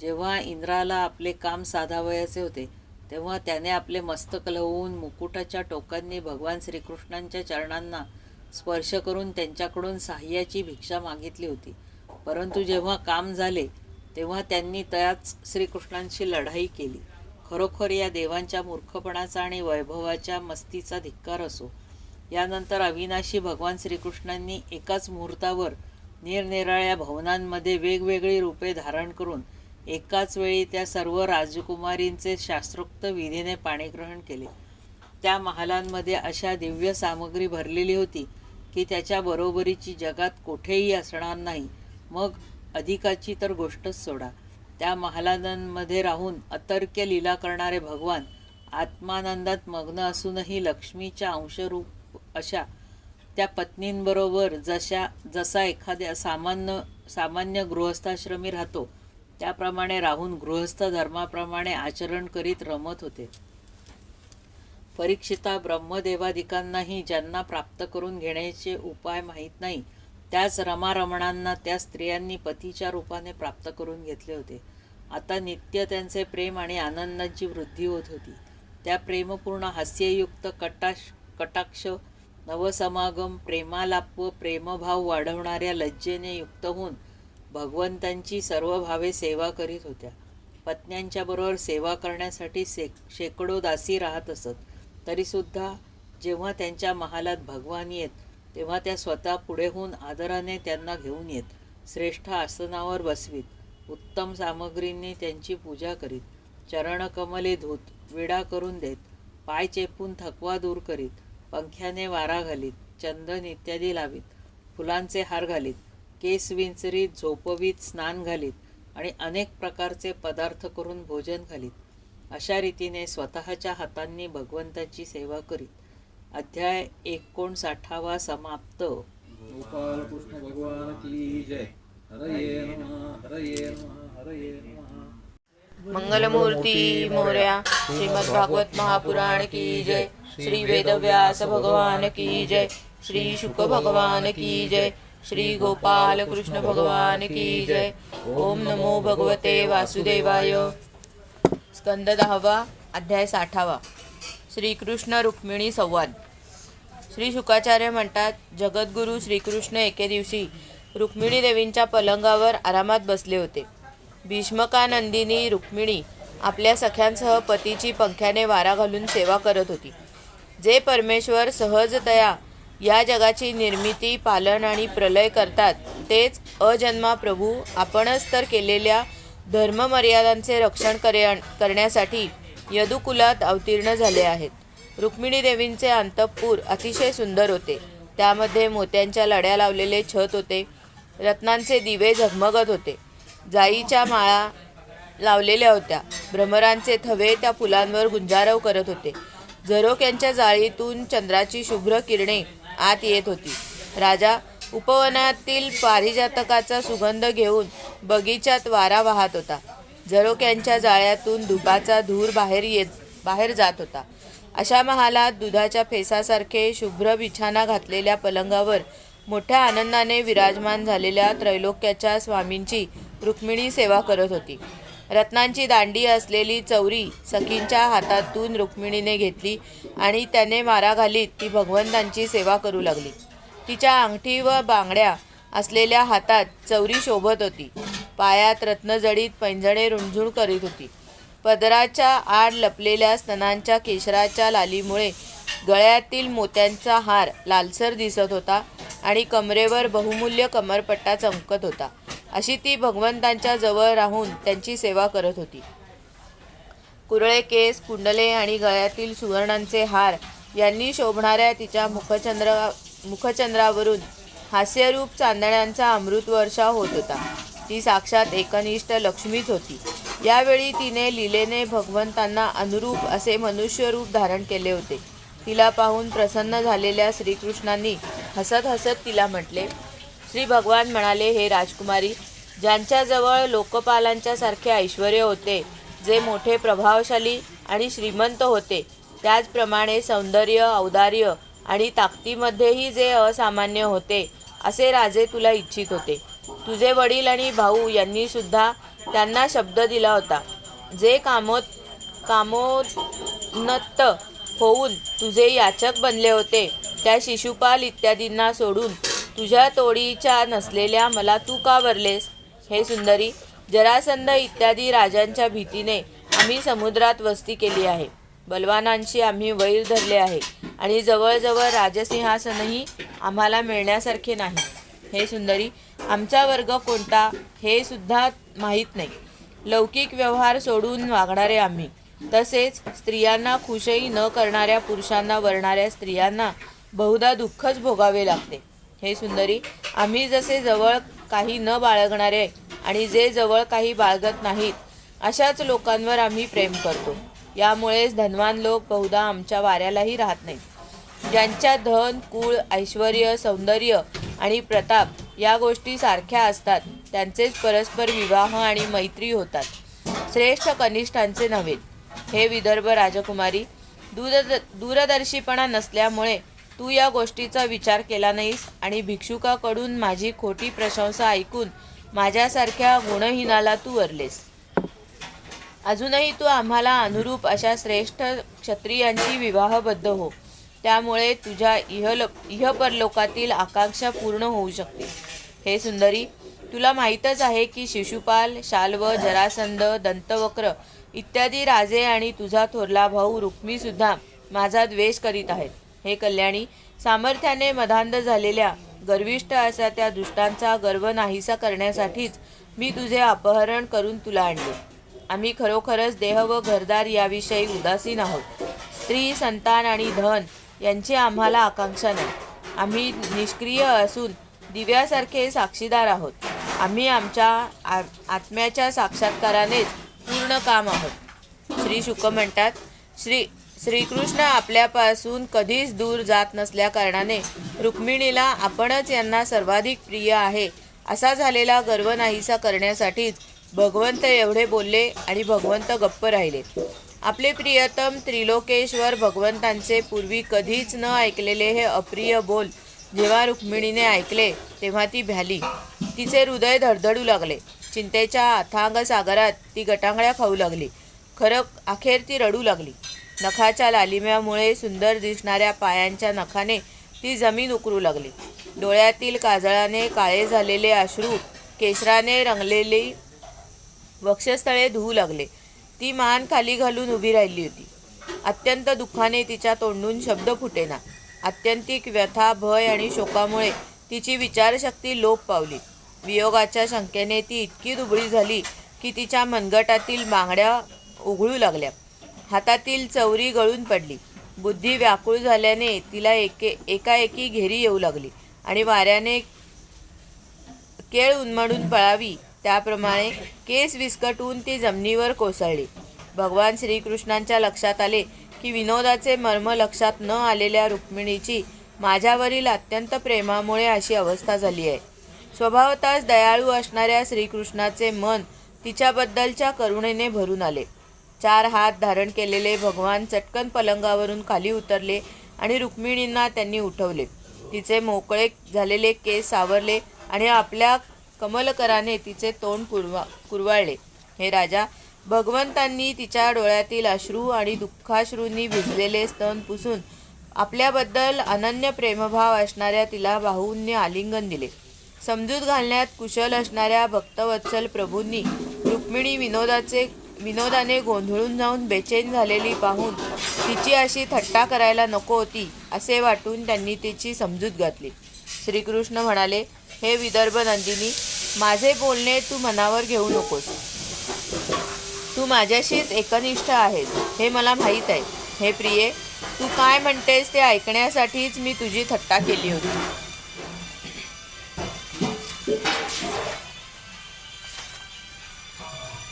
जेव्हा इंद्राला आपले काम साधावयाचे होते तेव्हा त्याने आपले मस्तक लवून मुकुटाच्या टोकांनी भगवान श्रीकृष्णांच्या चरणांना स्पर्श करून त्यांच्याकडून सहाय्याची भिक्षा मागितली होती. परंतु जेव्हा काम झाले तेव्हा त्यांनी त्याच श्रीकृष्णांशी लढाई केली. खरोखर या देवांच्या मूर्खपणाचा आणि वैभवाच्या मस्तीचा धिक्कार असो. यानंतर अविनाशी भगवान श्रीकृष्णांनी एकाच मुहूर्तावर निरनिराळ्या भवनांमध्ये वेगवेगळी रूपे धारण करून एकाच वेळी त्या सर्व राजकुमारींचे शास्त्रोक्त विधीने पाणीग्रहण केले. त्या महालांमध्ये अशा दिव्य सामग्री भरलेली होती की त्याच्या बरोबरीची जगात कोठेही असणार नाही. मग अधिकाची तर गोष्टच सोडा. त्या महालांमध्ये राहून अतर्क्य लीला करणारे भगवान आत्मानंदात मग्न असूनही लक्ष्मीच्या अंशरूप अशा त्या पत्नींबरोबर जसा एखाद्या सामान्य गृहस्थाश्रमी राहतो त्याप्रमाणे राहून गृहस्थ धर्माप्रमाणे आचरण करीत रमत होते. परीक्षिता, ब्रह्मदेवादिकांनाही ज्यांना प्राप्त करून घेण्याचे उपाय माहीत नाही त्याच रमारमणांना त्या स्त्रियांनी पतीच्या रूपाने प्राप्त करून घेतले होते. आता नित्य त्यांचे प्रेम आणि आनंदाची वृद्धी होत होती. त्या प्रेमपूर्ण हास्ययुक्त कटाक्ष, नवसमागम, प्रेमालाप व प्रेमभाव वाढवणाऱ्या लज्जेने युक्त होऊन भगवंतांची सर्व भावे सेवा करीत होत्या. पत्न्यांच्या बरोबर सेवा करण्यासाठी शेकडो दासी राहत असत. तरीसुद्धा जेव्हा त्यांच्या महालात भगवान येत तेव्हा त्या स्वतः पुढे होऊन आदराने त्यांना घेऊन येत. श्रेष्ठ आसनावर बसवीत. उत्तम सामग्रींनी त्यांची पूजा करीत. चरणकमले धूत, विडा करून देत. पाय चेपून थकवा दूर करीत. पंख्याने वारा घालीत. चंदन इत्यादी लावीत. फुलांचे हार घालीत. केस विंचरीत, झोपवीत, स्नान घालीत आणि अनेक प्रकारचे पदार्थ करून भोजन घालीत. अशा रीतीने स्वतःच्या हातांनी भगवंताची सेवा करीत. अध्याय 59 समाप्त. गोपाल कृष्ण भगवान की जय. हरये नमः, हरये नमः, हरये नमः. मंगलमूर्ती मोरया. श्रीमद् भागवत महापुराण की जय. श्री वेदव्यास भगवान की जय. श्री शुक भगवान की जय. श्री गोपाल कृष्ण भगवान की जय. ओम नमो भगवते वासुदेवाय. स्कंद 10 अध्याय 60. श्रीकृष्ण रुक्मिणी संवाद. श्री शुकाचार्य म्हणतात, जगद्गुरू श्रीकृष्ण एके दिवशी रुक्मिणी देवींच्या पलंगावर आरामात बसले होते. भीष्मकानंदिनी रुक्मिणी आपल्या सख्यांसह पतीची पंख्याने वारा घालून सेवा करत होती. जे परमेश्वर सहजतया या जगाची निर्मिती, पालन आणि प्रलय करतात तेच अजन्मा प्रभू आपणच तर केलेल्या धर्ममर्यादांचे रक्षण करण्यासाठी यदुकुलात अवतीर्ण झाले आहेत. रुक्मिणी देवींचे अंतःपूर अतिशय सुंदर होते. त्यामध्ये मोत्यांच्या लड्या लावलेले छत होते. रत्नांचे दिवे झगमगत होते. जाईच्या माळा लावलेल्या होत्या. भ्रमरांचे थवे त्या फुलांवर गुंजारव करत होते. झरोक्यांच्या जाळीतून चंद्राची शुभ्र किरणे आत येत होती. राजा उपवनातील पारिजातकाचा सुगंध घेऊन बगीचात वारा वाहत होता. झरोक्यांच्या जाळ्यातून धुपाचा धूर बाहेर जात होता. अशा महालात दुधाच्या फेसासारखे शुभ्र बिछाना घातलेल्या पलंगावर मोठ्या आनंदाने विराजमान झालेल्या त्रैलोक्याच्या स्वामींची रुक्मिणी सेवा करत होती. रत्नांची दांडी असलेली चौरी सखींच्या हातातून रुक्मिणीने घेतली आणि त्याने मारा घालीत ती भगवंतांची सेवा करू लागली. तिच्या अंगठी व बांगड्या असलेल्या हातात चौरी शोभत होती. पायात रत्नजडीत पैंजणे रुंझुण करीत होती. पदराच्या आड लपलेल्या स्तनांच्या केशराच्या लालीमुळे गळ्यातील मोत्यांचा हार लालसर दिसत होता आणि कमरेवर बहुमूल्य कमरपट्टा चमकत होता. अशी ती भगवंतांच्या जवळ राहून त्यांची सेवा करत होती. कुरळे केस, कुंडले आणि गळ्यातील सुवर्णांचे हार यांनी शोभणाऱ्या तिच्या मुखचंद्रावरून हास्यरूप चांदण्यांचा अमृतवर्षा होत होता. ती साक्षात एकनिष्ठ लक्ष्मीच होती. यावेळी तिने लीलेने भगवंतांना अनुरूप असे मनुष्यरूप धारण केले होते. तिला पाहून प्रसन्न झालेल्या श्रीकृष्णांनी हसत हसत तिला म्हटले. श्री भगवान म्हणाले, हे राजकुमारी, ज्यांच्याजवळ लोकपालांच्या सारखे ऐश्वर्य होते, जे मोठे प्रभावशाली आणि श्रीमंत होते, त्याचप्रमाणे सौंदर्य, औदार्य आणि ताकदीमध्येही जे असामान्य होते, असे राजे तुला इच्छित होते. तुझे वडील आणि भाऊ यांनी सुद्धा त्यांना शब्द दिला होता. जे कामोन्नत होऊन तुझे याचक बनले होते, त्या शिशुपाल इत्यादींना सोडून तुझ्या तोडीच्या नसलेल्या मला तू का वरलेस? हे सुंदरी, जरासंध इत्यादी राजांच्या भीतीने आम्ही समुद्रात वस्ती केली आहे. बलवानांशी आम्ही वैर धरले आहे आणि जवळजवळ राजसिंहासनही आम्हाला मिळण्यासारखे नाही. हे सुंदरी, आमचा वर्ग कोणता हे सुद्धा माहीत नाही. लौकिक व्यवहार सोडून वागणारे आम्ही, तसेच स्त्रियांना खुशही न करणाऱ्या पुरुषांना वरणाऱ्या स्त्रियांना बहुधा दुःखच भोगावे लागते. हे सुंदरी, आम्ही जसे जवळ काही न बाळगणारे आणि जे जवळ काही बाळगत नाहीत अशाच लोकांवर आम्ही प्रेम करतो. यामुळेच धनवान लोक बहुधा आमच्या वाऱ्यालाही राहत नाहीत. ज्यांच्या धन, कुळ, ऐश्वर्य, सौंदर्य आणि प्रताप या गोष्टी सारख्या असतात त्यांचेच परस्पर विवाह आणि मैत्री होतात, श्रेष्ठ कनिष्ठांचे नव्हे. हे विदर्भ राजकुमारी, दूरदर्शीपणा नसल्यामुळे तू या गोष्टीचा विचार केला नाहीस आणि भिक्षुकाकडून माझी खोटी प्रशंसा ऐकून माझ्यासारख्या गुणहीनाला तू वरलेस. अजूनही तू आम्हाला अनुरूप अशा श्रेष्ठ क्षत्रियांची विवाहबद्ध हो. त्यामुळे तुझ्या इहपरलोकातील आकांक्षा पूर्ण होऊ शकते. हे सुंदरी, तुला माहीतच आहे की शिशुपाल, शाल्व, जरासंध, दंतवक्र इत्यादी राजे आणि तुझा थोरला भाऊ रुक्मीसुद्धा माझा द्वेष करीत आहेत. हे कल्याणी, सामर्थ्याने मदांध झालेल्या गर्विष्ठ अशा त्या दुष्टांचा गर्व नाहीसा करण्यासाठीच मी तुझे अपहरण करून तुला आणले. आम्ही खरोखरच देह व घरदार याविषयी उदासीन आहोत. स्त्री, संतान आणि धन यांची आम्हाला आकांक्षा नाही. आम्ही निष्क्रिय असून दिव्यासारखे साक्षीदार आहोत. आम्ही आमच्या आत्म्याच्या साक्षात्कारानेच पूर्ण काम आहोत. श्री शुक म्हणतात, श्रीकृष्ण आपल्यापासून कधीच दूर जात नसल्या कारणाने रुक्मिणीला आपणच यांना सर्वाधिक प्रिय आहे असा झालेला गर्व नाहीसा करण्यासाठीच भगवंत एवढे बोलले आणि भगवंत गप्प राहिले. आपले प्रियतम त्रिलोकेश्वर भगवंतांचे पूर्वी कधीच न ऐकलेले हे अप्रिय बोल जेव्हा रुक्मिणीने ऐकले तेव्हा ती भ्याली. तिचे हृदय धडधडू लागले. चिंतेच्या अथांग सागरात ती गटांगळ्या खाऊ लागली. अखेर ती रडू लागली. नखाच्या लालिम्यामुळे सुंदर दिसणाऱ्या पायांच्या नखाने ती जमीन उकरू लागली. डोळ्यातील काजळाने काळे झालेले अश्रू केशराने रंगलेली वक्षस्थळे धुवू लागले. ती मान खाली घालून उभी राहिली होती. अत्यंत दुःखाने तिच्या तोंडून शब्द फुटेना. आत्यंतिक व्यथा, भय आणि शोकामुळे तिची विचारशक्ती लोप पावली. वियोगाच्या शंकेने ती इतकी दुबळी झाली की तिच्या मनगटातील बांगड्या उघळू लागल्या. हातातील चवरी गळून पडली. बुद्धी व्याकुळ झाल्याने तिला एकाएकी घेरी येऊ लागली आणि वाऱ्याने केळ उन्मळून पळावी त्याप्रमाणे केस विस्कटून ती जमिनीवर कोसळली. भगवान श्रीकृष्णांच्या लक्षात आले की विनोदाचे मर्म लक्षात न आलेल्या रुक्मिणीची माझ्यावरील अत्यंत प्रेमामुळे अशी अवस्था झाली आहे. स्वभावतःच दयाळू असणाऱ्या श्रीकृष्णाचे मन तिच्याबद्दलच्या करुणेने भरून आले. 4 हात धारण केलेले भगवान चटकन पलंगावरून खाली उतरले आणि रुक्मिणींना त्यांनी उठवले. तिचे मोकळे झालेले केस सावरले आणि आपल्या कमलकराने तिचे तोंड कुरवाळले. हे राजा, भगवंतांनी तिच्या डोळ्यातील अश्रू आणि दुःखाश्रूंनी भिजलेले स्तन पुसून आपल्याबद्दल अनन्य प्रेमभाव असणाऱ्या तिला बाहूंनी आलिंगन दिले. समजूत घालण्यात कुशल असणाऱ्या भक्तवत्सल प्रभूंनी रुक्मिणी विनोदाने गोंधळून जाऊन बेचैन झालेली पाहून तिची अशी थट्टा करायला नको होती असे वाटून त्यांनी तिची समजूत घातली. श्रीकृष्ण म्हणाले, हे विदर्भ नंदिनी, माझे बोलणे तू मनावर घेऊ नकोस. तू माझ्याशीच एकनिष्ठ आहेस हे मला माहीत आहे. हे प्रिये, तू काय म्हणतेस ते ऐकण्यासाठीच मी तुझी थट्टा केली होती.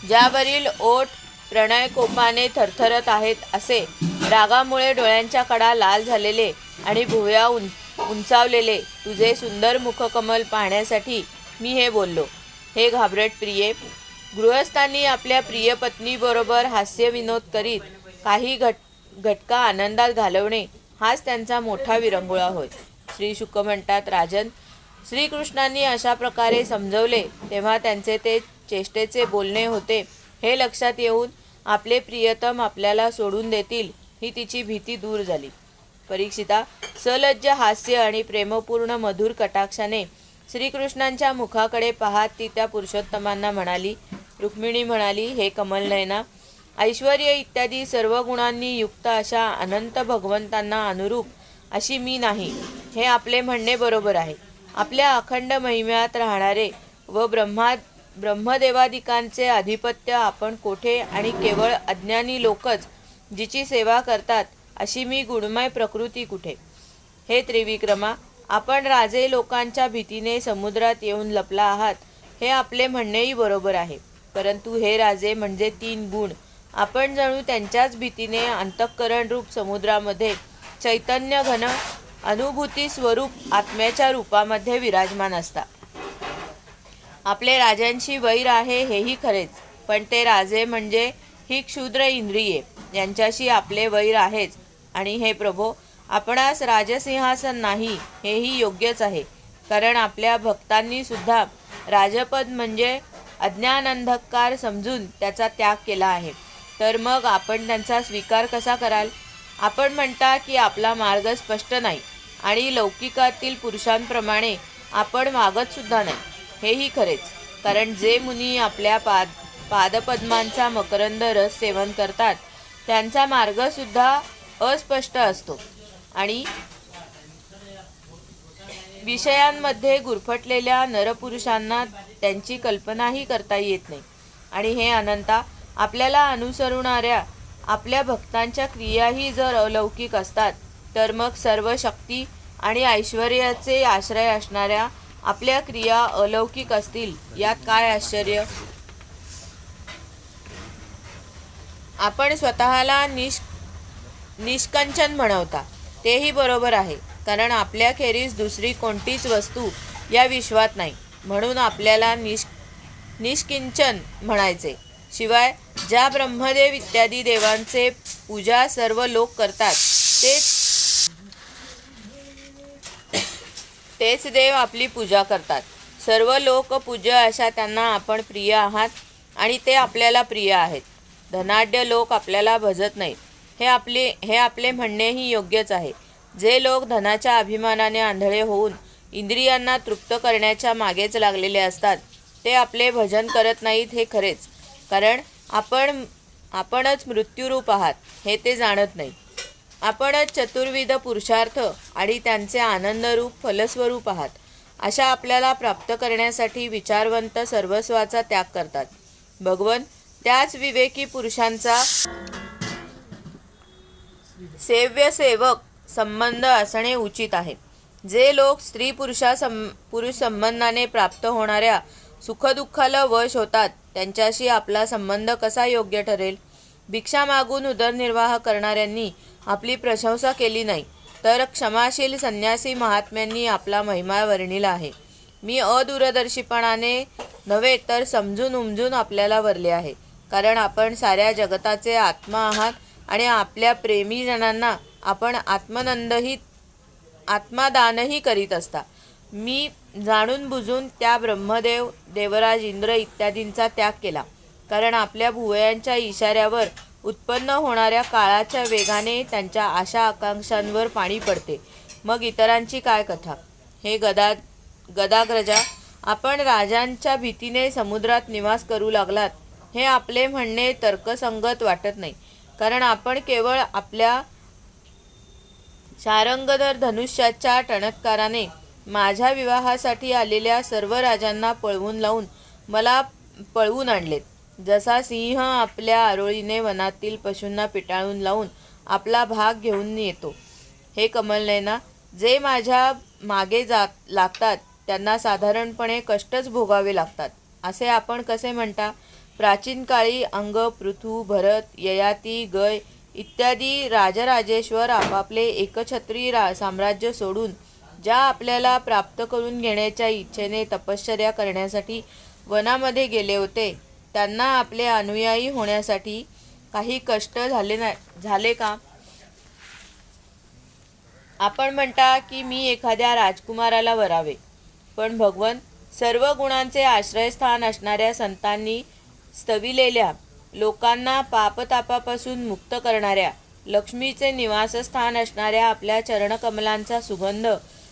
ज्यावरील ओठ प्रणयकोपाने थरथरत आहेत असे रागामुळे डोळ्यांच्या कडा लाल झालेले आणि भुवया उंचावलेले तुझे सुंदर मुखकमल पाहण्यासाठी मी हे बोललो. हे घाबरट प्रिये, गृहस्थांनी आपल्या प्रिय पत्नीबरोबर हास्यविनोद करीत काही घटका आनंदात घालवणे हाच त्यांचा मोठा विरंगुळा होय. श्री शुक म्हणतात, राजन, श्रीकृष्णांनी अशा प्रकारे समजवले तेव्हा त्यांचे ते चेष्टेचे बोलणे होते हे लक्षात येऊन आपले प्रियतम आपल्याला सोडून देतील ही तिची भीती दूर झाली. परीक्षिता, सलज्ज हास्य आणि प्रेमपूर्ण मधुर कटाक्षाने श्रीकृष्णांच्या मुखाकडे पाहत ती त्या पुरुषोत्तमांना म्हणाली. रुक्मिणी म्हणाली, हे कमलनयना, ऐश्वर्य इत्यादी सर्व गुणांनी युक्त अशा अनंत भगवंतांना अनुरूप अशी मी नाही. हे आपले म्हणणे बरोबर आहे. आपल्या अखंड महिम्यात राहणारे व ब्रह्मदेवादिकांचे अधिपत्य आपण कोठे आणि केवळ अज्ञानी लोकच जिची सेवा करतात अशी मी गुणमय प्रकृती कुठे. हे त्रिविक्रमा, आपण राजे लोकांच्या भीतीने समुद्रात येऊन लपला आहात हे आपले म्हणणेही बरोबर आहे. परंतु हे राजे म्हणजे 3 गुण आपण जणू त्यांच्याच भीतीने अंतःकरण रूप समुद्रामध्ये चैतन्य घन अनुभूती स्वरूप आत्म्याच्या रूपामध्ये विराजमान असता. आपले राजांशी वैर आहे हेही खरेच, पण ते राजे म्हणजे ही क्षुद्र इंद्रिये यांच्याशी आपले वैर आहेच. आणि हे प्रभो, आपणास राजसिंहासन नाही हेही योग्यच आहे, कारण आपल्या भक्तांनी सुद्धा राजपद म्हणजे अज्ञान अंधकार समजून त्याचा त्याग केला आहे. तर मग आपण त्यांचा स्वीकार कसा कराल? आपण म्हणता की आपला मार्ग स्पष्ट नाही आणि लौकिकातील पुरुषांप्रमाणे आपण मागत सुद्धा नाही. हेही खरेच, कारण जे मुनी आपल्या पादपद्मांचा मकरंद रस सेवन करतात त्यांचा मार्गसुद्धा अस्पष्ट असतो आणि विषयांमध्ये गुरफटलेल्या नरपुरुषांना त्यांची कल्पनाही करता येत नाही. आणि हे अनंता, आपल्याला अनुसरणाऱ्या आपल्या भक्तांच्या क्रियाही जर अलौकिक असतात तर मग सर्व शक्ती आणि ऐश्वर्याचे आश्रय असणाऱ्या आपल्या क्रिया अलौकिक असतील यात काय आश्चर्य. आपण स्वतःला निष्कंचन म्हणवता तेही बरोबर आहे, कारण आपल्याखेरीज दुसरी कोणतीच वस्तू या विश्वात नाही, म्हणून आपल्याला निष्किंचन म्हणायचे. शिवाय ज्या ब्रह्मदेव इत्यादी देवांचे पूजा सर्व लोक करतात तेच देव आपली पूजा करतात. सर्व लोक पूज्य अशा त्यांना आपण प्रिय आहात आणि ते आपल्याला प्रिय आहेत. धनाढ्य लोक आपल्याला भजत नाहीत हे आपले म्हणणेही योग्यच आहे. जे लोक धनाच्या अभिमानाने आंधळे होऊन इंद्रियांना तृप्त करण्याच्या मागेच लागलेले असतात ते आपले भजन करत नाहीत हे खरेच, कारण आपणच मृत्यूरूप आहात हे ते जाणत नाही. आपणच चतुर्विध पुरुषार्थ आणि त्यांचे आनंदरूप फलस्वरूप आहात. अशा आपल्याला प्राप्त करण्यासाठी विचारवंत सर्वस्वाचा त्याग करतात. भगवन त्याच विवेकी पुरुषांचा सेव्य सेवक संबंध असणे उचित आहे. जे लोक स्त्री पुरुष संबंधाने प्राप्त होणाऱ्या सुखदुःखाला वश होतात त्यांच्याशी आपला संबंध कसा योग्य ठरेल. भिक्षा मागून उदरनिर्वाह करणाऱ्यांनी आपली प्रशंसा केली नाही, तर क्षमाशील संन्यासी महात्म्यांनी आपला महिमा वर्णिला आहे. मी अदूरदर्शीपणाने नव्हे तर समजून उमजून आपल्याला वरले आहे, कारण आपण साऱ्या जगताचे आत्मा आहात आणि आपल्या प्रेमीजनांना आपण आत्मादानही करीत असता. मी जाणून बुजून त्या ब्रह्मदेव, देवराज, इंद्र इत्यादींचा त्याग केला, कारण आपल्या भुवयांच्या इशाऱ्यावर उत्पन्न होणाऱ्या काळाच्या वेगाने त्यांच्या आशा आकांक्षांवर पाणी पडते. मग इतरांची काय कथा. हे गदाग्रजा, आपण राजांच्या भीतीने समुद्रात निवास करू लागलात हे आपले म्हणणे तर्कसंगत वाटत नाही, कारण आपण केवळ आपल्या शारंगधर धनुष्याच्या टणत्काराने माझ्या विवाहासाठी आलेल्या सर्व राजांना पळवून लावून मला पळवून आणलेत. जसा सिंह आपल्या आरोळीने वनातील पशूंना पिटाळून लावून आपला भाग घेऊन येतो. हे कमलनयना, जे माझ्या मागे लागतात त्यांना साधारणपणे कष्टच भोगावे लागतात असे आपण कसे म्हणता. प्राचीन काळी अंग, पृथू, भरत, ययाती, गय इत्यादी राजराजेश्वर आपापले एकछत्री साम्राज्य सोडून ज्या आपल्याला प्राप्त करून घेण्याच्या इच्छेने तपश्चर्या करण्यासाठी वनामध्ये गेले होते त्यांना आपले अनुयायी होण्यासाठी काही कष्ट झाले का. आपण म्हणता की मी एखाद्या राजकुमाराला वरावे, पण भगवन, सर्व गुणांचे आश्रयस्थान असणाऱ्या संतांनी स्तविलेल्या, लोकांना पापतापापासून मुक्त करणाऱ्या, लक्ष्मीचे निवासस्थान असणाऱ्या आपल्या चरणकमलांचा सुगंध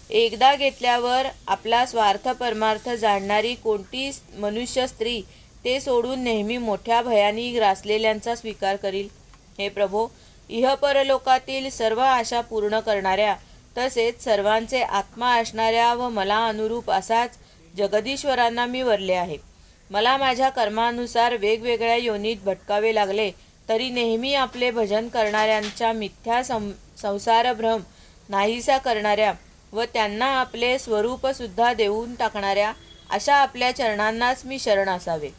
एकदा घेतल्यावर आपला स्वार्थ परमार्थ जाणणारी कोणती मनुष्य स्त्री ते सोडून नेहमी मोठ्या भयानी ग्रासलेल्यांचा स्वीकार करील. हे प्रभो, इहपरलोकातील सर्व आशा पूर्ण करणाऱ्या तसेच सर्वांचे आत्मा असणाऱ्या व मला अनुरूप असाच जगदीश्वरांना मी वरले आहे. मला माझ्या कर्मानुसार वेगवेगळ्या योनीत भटकावे लागले तरी नेहमी आपले भजन करणाऱ्यांच्या मिथ्या संसारभ्रम नाहीसा करणाऱ्या व त्यांना आपले स्वरूपसुद्धा देऊन टाकणाऱ्या अशा आपल्या चरणांनाच मी शरण असावे.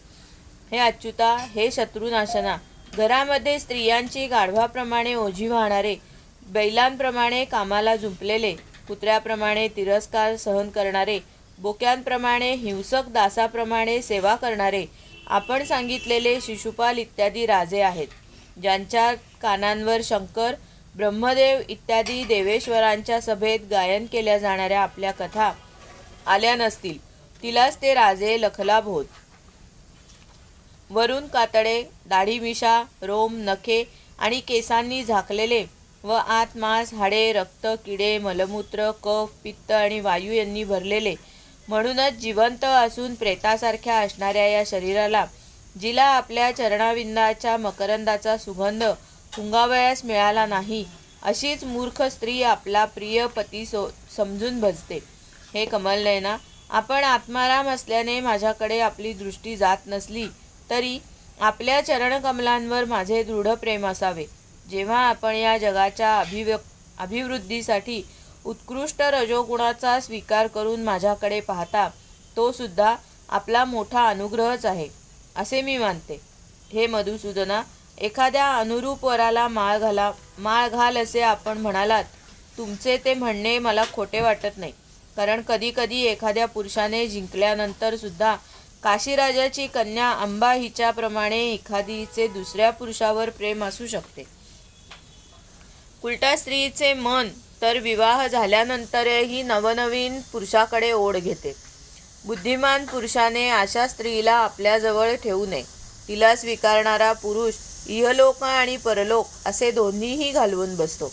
हे अच्युता, हे शत्रुनाशना, घरामध्ये स्त्रियांची गाढवाप्रमाणे ओझी वाहणारे, बैलांप्रमाणे कामाला जुंपलेले, कुत्र्याप्रमाणे तिरस्कार सहन करणारे, बोक्यांप्रमाणे हिंसक दासाप्रमाणे सेवा करणारे आपण सांगितलेले शिशुपाल इत्यादी राजे आहेत. ज्यांच्या कानांवर शंकर, ब्रह्मदेव इत्यादी देवेश्वरांच्या सभेत गायन केल्या जाणाऱ्या आपल्या कथा आल्या नसतील तिलाच ते राजे लखलाभ होत. वरून कातडे, दाढी-मिशा, रोम, नखे आणि केसांनी झाकलेले व आत मांस, हाडे, रक्त, किडे, मलमूत्र, कफ, पित्त आणि वायू यांनी भरलेले, म्हणूनच जिवंत असून प्रेतासारख्या असणाऱ्या या शरीराला, जिला आपल्या चरणाविंदाच्या मकरंदाचा सुगंध पुंगावयास मिळाला नाही, अशीच मूर्ख स्त्री आपला प्रिय पती समजून भजते. हे कमलनयना, आपण आत्माराम असल्याने माझ्याकडे आपली दृष्टी जात नसली तरी आपल्या चरणकमलांवर माझे दृढ प्रेम असावे. जेव्हा आपण या जगाच्या अभिवृद्धीसाठी उत्कृष्ट रजोगुणाचा स्वीकार करून माझ्याकडे पाहता, तो सुद्धा आपला मोठा अनुग्रहच आहे असे मी मानते. हे मधुसूदना, एखाद्या अनुरूप वराला माळ घाल असे आपण म्हणालात. तुमचे ते म्हणणे मला खोटे वाटत नाही, कारण कधी कधी एखाद्या पुरुषाने जिंकल्यानंतर सुद्धा काशीराजाची कन्या अंबा हिच्याप्रमाणे एखादीचे दुसऱ्या पुरुषावर प्रेम असू शकते. उलटा स्त्रीचे मन तर विवाह झाल्यानंतरही नवनवीन पुरुषाकडे ओढ घेते. बुद्धिमान पुरुषाने अशा स्त्रीला आपल्याजवळ ठेवू नये. तिला स्वीकारणारा पुरुष इहलोक आणि परलोक असे दोन्हीही घालवून बसतो.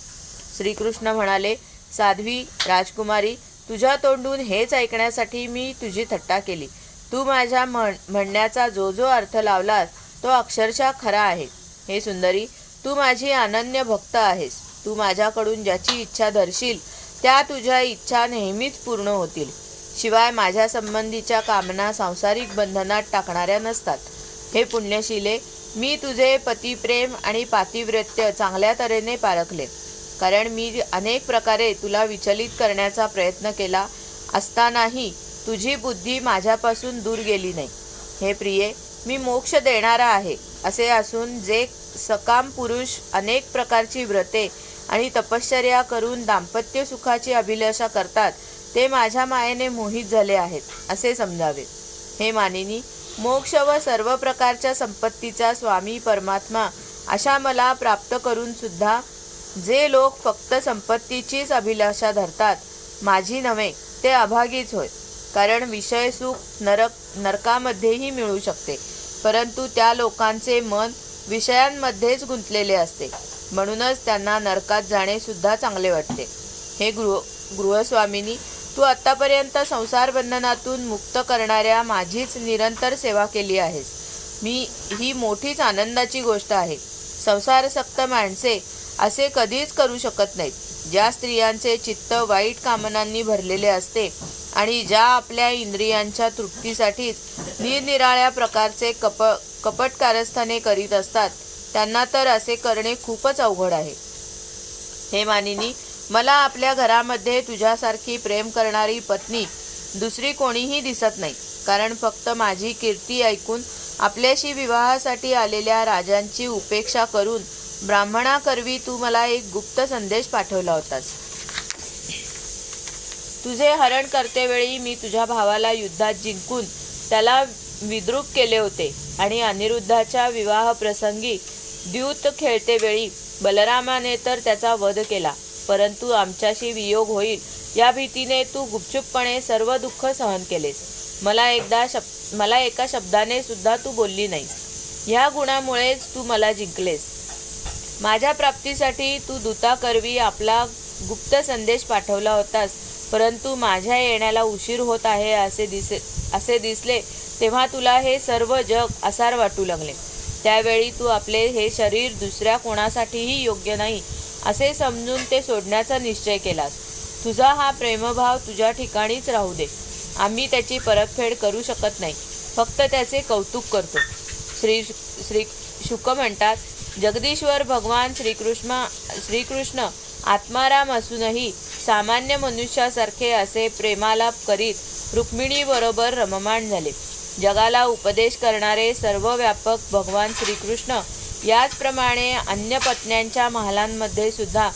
श्रीकृष्ण म्हणाले, साध्वी राजकुमारी, तुझ्या तोंडून हेच ऐकण्यासाठी मी तुझी थट्टा केली. तू माझ्या म्हणण्याचा जो जो अर्थ लावलास तो अक्षरशः खरा आहे. हे सुंदरी, तू माझी अनन्य भक्त आहेस. तू माझ्याकडून ज्याची इच्छा धरशील त्या तुझ्या इच्छा नेहमीच पूर्ण होतील. शिवाय माझ्या संबंधीच्या कामना सांसारिक बंधनात टाकणाऱ्या नसतात. हे पुण्यशीले, मी तुझे पतिप्रेम आणि पातिव्रत्य चांगल्या तऱ्हेने पारखले, कारण मी अनेक प्रकारे तुला विचलित करण्याचा प्रयत्न केला असतानाही तुझी बुद्धी माझ्यापासून दूर गेली नाही. हे प्रिये, मी मोक्ष देणारा आहे असे असून जे सकाम पुरुष अनेक प्रकारची व्रते आणि तपश्चर्या करून दाम्पत्य सुखाची अभिलाषा करतात ते माझ्या मायेने मोहित झाले आहेत असे समजावे. हे मानिनी, मोक्ष व सर्व प्रकारच्या संपत्तीचा स्वामी परमात्मा अशा मला प्राप्त करून सुद्धा जे लोक फक्त संपत्तीचीच अभिलाषा धरतात, माझी नव्हे, ते अभागीच होय. कारण विषय सुख नरकामध्येही मिळू शकते, परंतु त्या लोकांचे मन विषयांमध्येच गुंतलेले असते, म्हणूनच त्यांना नरकात जाणे सुद्धा चांगले वाटते. हे गृहस्वामिनी, तू आत्तापर्यंत संसार बंधनातून मुक्त करणाऱ्या माझीच निरंतर सेवा केली आहेस. ही मोठीच आनंदाची गोष्ट आहे. संसारसक्त माणसे असे कधीच करू शकत नाहीत. ज्या स्त्रियांचे चित्त वाईट कामनांनी भरलेले असते आणि ज्या आपल्या इंद्रियांच्या तृप्तीसाठीच निरनिराळ्या प्रकारचे कपट कारस्थाने करीत असतात, त्यांना तर असे करणे खूपच अवघड आहे. हे मानिनी, मला आपल्या घरामध्ये तुझ्यासारखी प्रेम करणारी पत्नी दुसरी कोणीही दिसत नाही, कारण फक्त माझी कीर्ती ऐकून आपल्याशी विवाहासाठी आलेल्या राजांची उपेक्षा करून ब्राह्मणाकरवी तू मला एक गुप्त संदेश पाठवला होतास. तुझे हरण करतेवेळी मी तुझ्या भावाला युद्धात जिंकून त्याला विद्रूप केले होते आणि अनिरुद्धाच्या विवाह प्रसंगी द्यूत खेळतेवेळी बलरामाने तर त्याचा वध केला, परंतु आमच्याशी वियोग होईल या भीतीने तू गुपचूपपणे सर्व दुःख सहन केलेस. मला एका शब्दाने सुद्धा तू बोलली नाहीस. ह्या गुणामुळेच तू मला जिंकलेस. माझ्या प्राप्तीसाठी तू दूताकरवी आपला गुप्त संदेश पाठवला होतास, परंतु माझ्या येण्याला उशीर होत आहे असे दिसले तेव्हा तुला हे सर्व जग असार वाटू लागले. त्यावेळी तू आपले हे शरीर दुसऱ्या कोणासाठीही योग्य नाही असे समजून ते सोडण्याचा निश्चय केलास. तुझा हा प्रेमभाव तुझ्या ठिकाणीच राहू दे. आम्ही त्याची परतफेड करू शकत नाही. फक्त त्याचे कौतुक करतो. श्री शुक म्हणतात, जगदीश्वर भगवान श्रीकृष्ण आत्माराम असूनही सामान्य मनुष्यासारखे असे प्रेमालाप करीत रुक्मिणीबरोबर रममाण झाले. जगाला उपदेश करणारे सर्वव्यापक भगवान श्रीकृष्ण याचप्रमाणे अन्य पत्न्यांच्या महालांमध्ये सुद्धा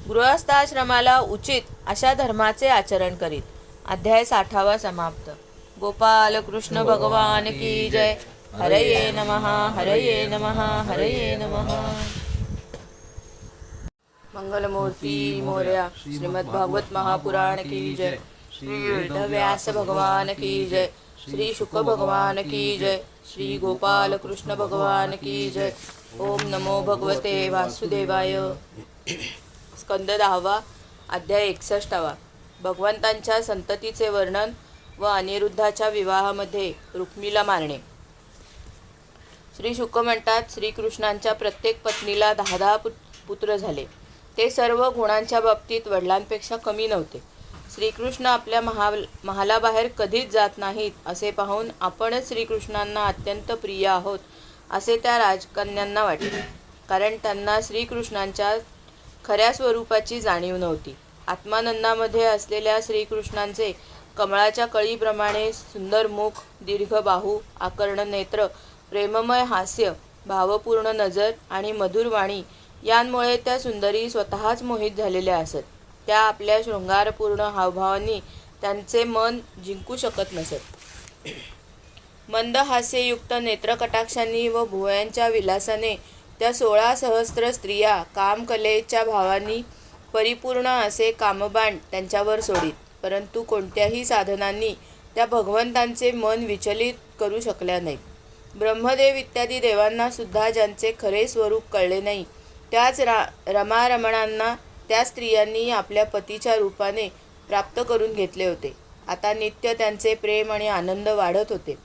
गृहस्थाश्रमाला उचित अशा धर्माचे आचरण करीत. अध्याय 60 समाप्त. गोपाल कृष्ण भगवान की जय. हरये नमः, हरये नमः, हरये नमः. मंगलमूर्ती मोरया. श्रीमद् भागवत महापुराण की जय. श्री वेदव्यास भगवान की जय. श्री शुक भगवान की जय. श्री गोपाल कृष्ण भगवान की जय. ओम नमो भगवते वासुदेवाय. स्कंद 10 अध्याय 61. भगवंतांच्या संततीचे वर्णन व अनिरुद्धाच्या विवाहामध्ये रुक्मिला मारणे. श्री शुक म्हणतात, श्रीकृष्णांच्या प्रत्येक पत्नीला 10 पुत्र झाले. ते सर्व गुणांच्या बाबतीत वडिलांपेक्षा कमी नव्हते. श्रीकृष्ण आपल्या महालाबाहेर कधीच जात नाहीत असे पाहून आपणच श्रीकृष्णांना अत्यंत प्रिय आहोत असे त्या राजकन्यांना वाटले, कारण त्यांना श्रीकृष्णांच्या खऱ्या स्वरूपाची जाणीव नव्हती. आत्मानंदामध्ये असलेल्या श्रीकृष्णांचे कमळाच्या कळीप्रमाणे सुंदर मुख, दीर्घ बाहू, आकर्ण नेत्र, प्रेममय हास्य, भावपूर्ण नजर आणि मधुर वाणी यांमुळे त्या सुंदरी स्वतःच मोहित झालेल्या असत. त्या आपल्या शृंगारपूर्ण हावभावांनी त्यांचे मन जिंकू शकत नसत. मंद हास्ययुक्त नेत्रकटाक्षांनी व भुवयांच्या विलासाने त्या 16 सहस्त्र स्त्रिया कामकलेच्या भावांनी परिपूर्ण असे कामबाण त्यांच्यावर सोडीत. परंतु कोणत्याही साधनांनी त्या भगवंतांचे मन विचलित करू शकल्या नाहीत. ब्रह्मदेव इत्यादी देवांना सुद्धा ज्यांचे खरे स्वरूप कळले नाही, त्याच रमारमणांना त्या स्त्रियांनी आपल्या पतीच्या रूपाने प्राप्त करून घेतले होते. आता नित्य त्यांचे प्रेम आणि आनंद वाढत होते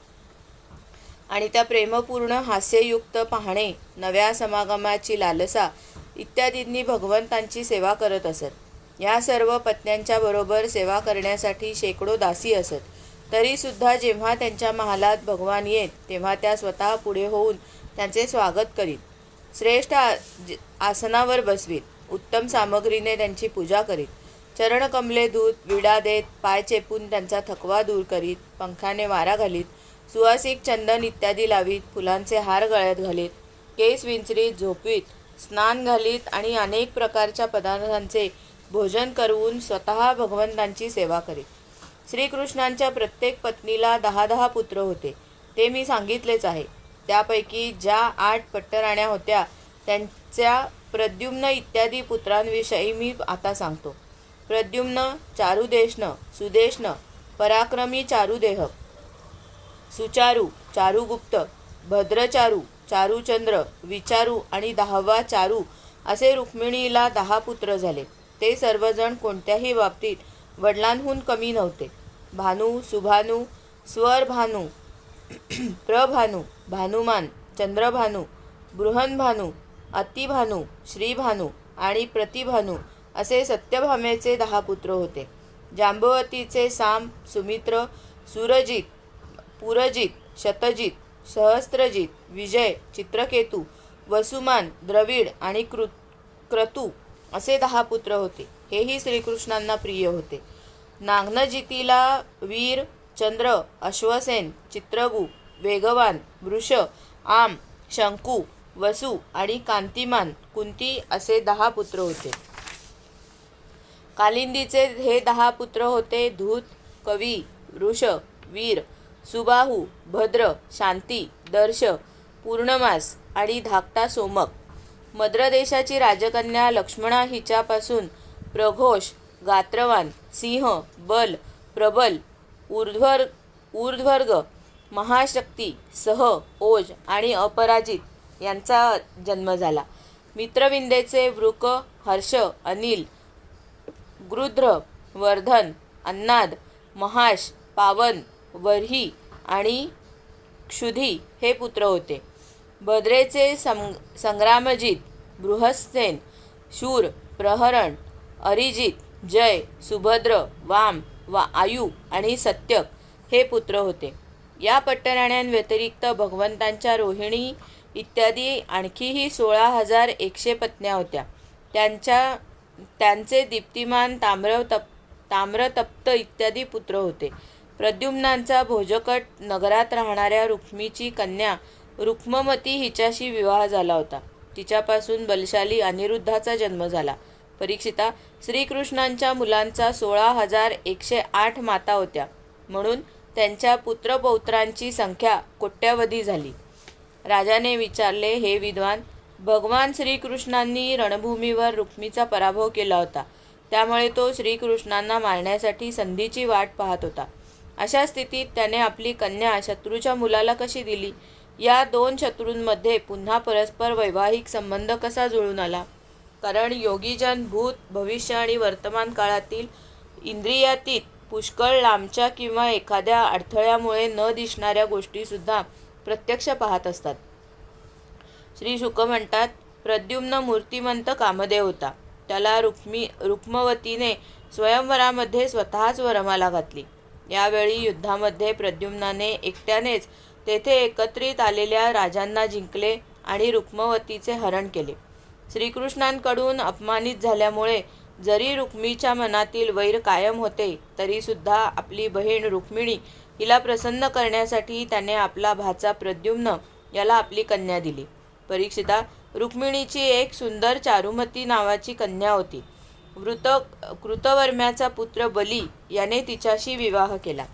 आणि त्या प्रेमपूर्ण हास्ययुक्त पाहणे, नव्या समागमाची लालसा इत्यादींनी भगवंतांची सेवा करत असत. या सर्व पत्न्यांच्या बरोबर सेवा करण्यासाठी शेकडो दासी असत. तरीसुद्धा जेव्हा त्यांच्या महालात भगवान येत तेव्हा त्या स्वतः पुढे होऊन त्यांचे स्वागत करीत. श्रेष्ठ आसनावर बसवीत. उत्तम सामग्रीने त्यांची पूजा करीत. चरणकमले धूत, विडा देत, पाय चेपून त्यांचा थकवा दूर करीत, पंखाने वारा घालीत, सुवासिक चंदन इत्यादी लावीत, फुलांचे हार गळ्यात घालीत, केस विंचरीत, झोपवीत, स्नान घालीत आणि अनेक प्रकारच्या पदार्थांचे भोजन करून स्वतः भगवंतांची सेवा करीत. श्रीकृष्णांच्या प्रत्येक पत्नीला 10 पुत्र होते, ते मी सांगितलेच आहे. त्यापैकी ज्या 8 पट्टराण्या होत्या त्यांच्या प्रद्युम्न इत्यादी पुत्रांविषयी मी आता सांगतो. प्रद्युम्न चारुदेष्ण, सुदेष्ण, पराक्रमी चारुदेह, सुचारू, चारुगुप्त, भद्रचारू, चारुचंद्र, विचारू आणि 10वा चारू असे रुक्मिणीला 10 पुत्र झाले. ते सर्वजण कोणत्याही बाबतीत वडिलांहून कमी नव्हते. भानू, सुभानू, स्वरभानू, प्रभानू, भानुमान, चंद्रभानू, बृहन्भानू, अतिभानू, श्रीभानू आणि प्रतिभानू असे सत्यभामेचे 10 पुत्र होते. जांबवतीचे साम, सुमित्र, सुरजित, पुरजित, शतजित, सहस्त्रजित, विजय, चित्रकेतू, वसुमान, द्रविड आणि क्रतू असे 10 पुत्र होते. हेही श्रीकृष्णांना प्रिय होते. नाग्नजितीला वीर, चंद्र, अश्वसेन, चित्रगु, वेगवान, वृष, आम, शंकू, वसु आणि कांतिमान, कुंती असे 10 पुत्र होते. कालिंदीचे हे 10 पुत्र होते. धूत, कवी, वृष, वीर, सुबाहू, भद्र, शांती, दर्श, पूर्णमास आणि धाकटा सोमक. मद्रदेशाची राजकन्या लक्ष्मणा हिच्यापासून प्रघोष, गात्रवान, सिंह, बल, प्रबल, ऊर्ध्वर्ग, महाशक्ती, सह, ओज आणि अपराजित यांचा जन्म झाला. मित्रविंदेचे वृक, हर्ष, अनिल, गृध्र, वर्धन, अन्नाद, महाश, पावन, वर्ही आणि क्षुधी हे पुत्र होते. भद्रेचे संग्रामजित, बृहस्सेन, शूर, प्रहरण, अरिजित, जय, सुभद्र, वाम, आयु आणि सत्यक हे पुत्र होते. या पट्टराण्यांव्यतिरिक्त भगवंतांच्या रोहिणी इत्यादी आणखीही 16,100 पत्न्या होत्या. त्यांचे दीप्तिमान ताम्रतप्त इत्यादी पुत्र होते. प्रद्युम्नांचा भोजकट नगरात राहणाऱ्या रुक्मीची कन्या रुक्ममती हिच्याशी विवाह झाला होता. तिच्यापासून बलशाली अनिरुद्धाचा जन्म झाला. परीक्षिता, श्रीकृष्णांच्या मुलांचा 16,108 माता होत्या, म्हणून त्यांच्या पुत्रपौत्रांची संख्या कोट्यावधी झाली. राजाने विचारले, हे विद्वान, भगवान श्रीकृष्णांनी रणभूमीवर रुक्मीचा पराभव केला होता, त्यामुळे तो श्रीकृष्णांना मारण्यासाठी संधीची वाट पाहत होता. अशा स्थितीत त्याने आपली कन्या शत्रूच्या मुलाला कशी दिली? या दोन शत्रूंमध्ये पुन्हा परस्पर वैवाहिक संबंध कसा जुळून आला? कारण योगीजन भूत, भविष्य आणि वर्तमान काळातील इंद्रियातीत पुष्कळ लांबच्या किंवा एखाद्या अडथळ्यामुळे न दिसणाऱ्या गोष्टीसुद्धा प्रत्यक्ष पाहत असतात. श्री शुक म्हणतात, प्रद्युम्न मूर्तिमंत कामदेव होता. त्याला रुक्मवतीने स्वयंवरामध्ये स्वतःच वरमाला घातली. यावेळी युद्धामध्ये प्रद्युम्नाने एकट्यानेच तेथे एकत्रित आलेल्या राजांना जिंकले आणि रुक्मवतीचे हरण केले. श्रीकृष्णांकडून अपमानित झाल्यामुळे जरी रुक्मीच्या मनातील वैर कायम होते, तरीसुद्धा आपली बहीण रुक्मिणी हिला प्रसन्न करण्यासाठी त्याने आपला भाचा प्रद्युम्न याला आपली कन्या दिली. परीक्षिता, रुक्मिणीची एक सुंदर चारुमती नावाची कन्या होती. कृतवर्म्याचा पुत्र बली याने तिच्याशी विवाह केला.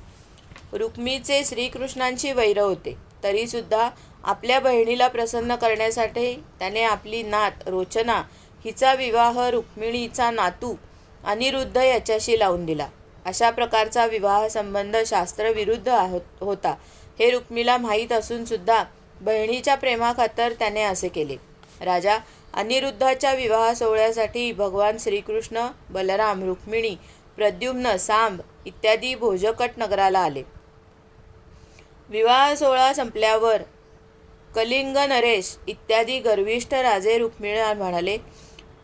रुक्मीचे श्रीकृष्णांशी वैर होते, तरीसुद्धा आपल्या बहिणीला प्रसन्न करण्यासाठी त्याने आपली नात रोचना हिचा विवाह रुक्मिणीचा नातू अनिरुद्ध याच्याशी लावून दिला. अशा प्रकारचा विवाह संबंध शास्त्रविरुद्ध होता हे रुक्मीला माहीत असून सुद्धा बहिणीच्या प्रेमाखातर त्याने असे केले. राजा, अनिरुद्धाच्या विवाह सोहळ्यासाठी भगवान श्रीकृष्ण, बलराम, रुक्मिणी, प्रद्युम्न, सांब इत्यादी भोजकट नगराला आले. विवाह सोहळा संपल्यावर कलिंग, नरेश इत्यादी गर्विष्ठ राजे रुक्मिणीला म्हणाले,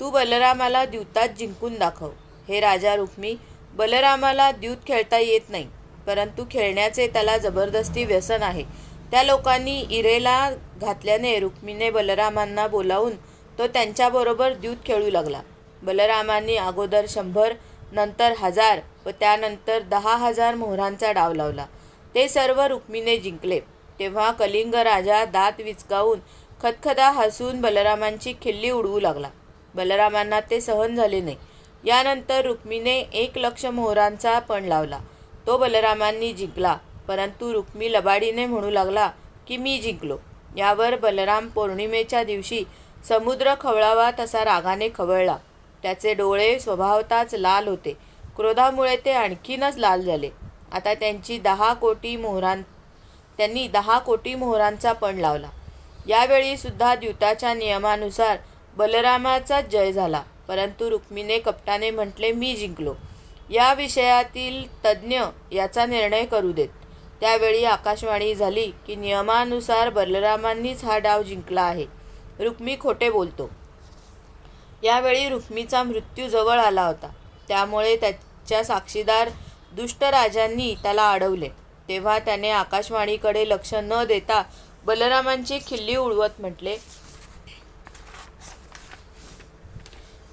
तू बलरामाला द्यूतात जिंकून दाखव. हे राजा रुक्मी, बलरामाला द्यूत खेळता येत नाही, परंतु खेळण्याचे त्याला जबरदस्ती व्यसन आहे. त्या लोकांनी इरेला घातल्याने रुक्मीने बलरामांना बोलावून तो त्यांच्याबरोबर द्यूत खेळू लागला. बलरामांनी अगोदर 100, नंतर 1000 व त्यानंतर 10,000 मोहरांचा डाव लावला. ते सर्व रुक्मीने जिंकले. तेव्हा कलिंग राजा दात विचकावून खदखदा हसून बलरामांची खिल्ली उडवू लागला. बलरामांना ते सहन झाले नाही. यानंतर रुक्मीने 1,00,000 मोहरांचा पण लावला. तो बलरामांनी जिंकला, परंतु रुक्मी लबाडीने म्हणू लागला की मी जिंकलो. यावर बलराम पौर्णिमेच्या दिवशी समुद्र खवळावा तसा रागाने खवळला. त्याचे डोळे स्वभावताच लाल होते. क्रोधामुळे ते आणखीनच लाल झाले. आता त्यांनी 10 कोटी मोहरांचा पण लावला. यावेळी सुद्धा द्यूताच्या नियमानुसार बलरामाचाच जय झाला, परंतु रुक्मीने कपटाने म्हटले, मी जिंकलो. या विषयातील तज्ज्ञ याचा निर्णय करू देत. त्यावेळी आकाशवाणी झाली की नियमानुसार बलरामांनीच हा डाव जिंकला आहे. रुक्मी खोटे बोलतो. यावेळी रुक्मीचा मृत्यू जवळ आला होता, त्यामुळे त्याच्या साक्षीदार दुष्ट राजांनी त्याला अडवले. तेव्हा त्याने आकाशवाणीकडे लक्ष न देता बलरामांची खिल्ली उडवत म्हटले,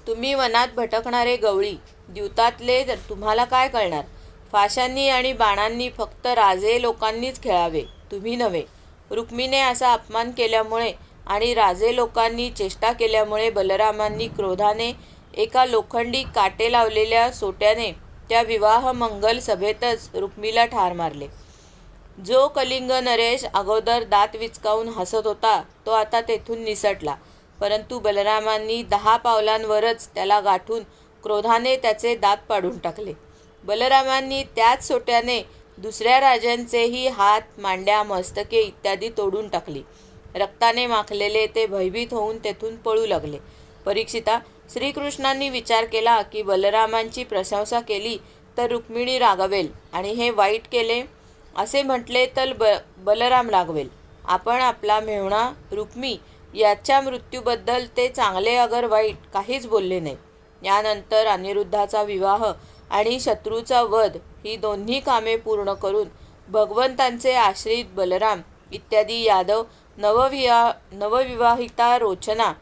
तुम्ही वनात भटकणारे गवळी, द्यूतातले तर तुम्हाला काय कळणार? फाशांनी आणि बाणांनी फक्त राजे लोकांनीच खेळावे, तुम्ही नव्हे. रुक्मीने असा अपमान केल्यामुळे आणि राजे लोकांनी चेष्टा केल्यामुळे बलरामांनी क्रोधाने एका लोखंडी काटे लावलेल्या सोट्याने त्या विवाह मंगल सभेतच रुक्मीला ठार मारले. जो कलिंग नरेश अगोदर दात विचकावून हसत होता, तो आता तेथून निसटला, परंतु बलरामांनी 10 पावलांवरच त्याला गाठून क्रोधाने त्याचे दात पाडून टाकले. बलरामांनी त्याच सोट्याने दुसऱ्या राजांचेही हात, मांड्या, मस्तके इत्यादी तोडून टाकली. रक्ताने माखलेले ते भयभीत होऊन तेथून पळू लागले. परीक्षिता, श्रीकृष्णांनी विचार केला की बलरामांची प्रशंसा केली तर रुक्मिणी रागवेल आणि हे वाईट केले असे म्हटले तर बलराम रागवेल. आपण आपला मेहुणा रुक्मी याच्या मृत्यूबद्दल ते चांगले अगर वाईट काहीच बोलले नाही. यानंतर अनिरुद्धाचा विवाह आणि शत्रूचा वध ही दोन्ही कामे पूर्ण करून भगवंतांचे आश्रित बलराम इत्यादी यादव नवविवाहिता रोचना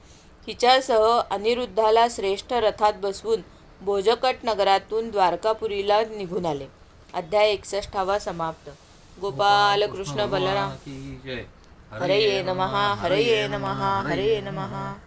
हिच्यासह अनिरुद्धाला श्रेष्ठ रथात बसवून भोजकट नगरातून द्वारकापुरीला निघून आले. अध्याय 61 समाप्त. गोपाल कृष्ण बलराम की जय. हरये नमः हरये नमः हरये नमः.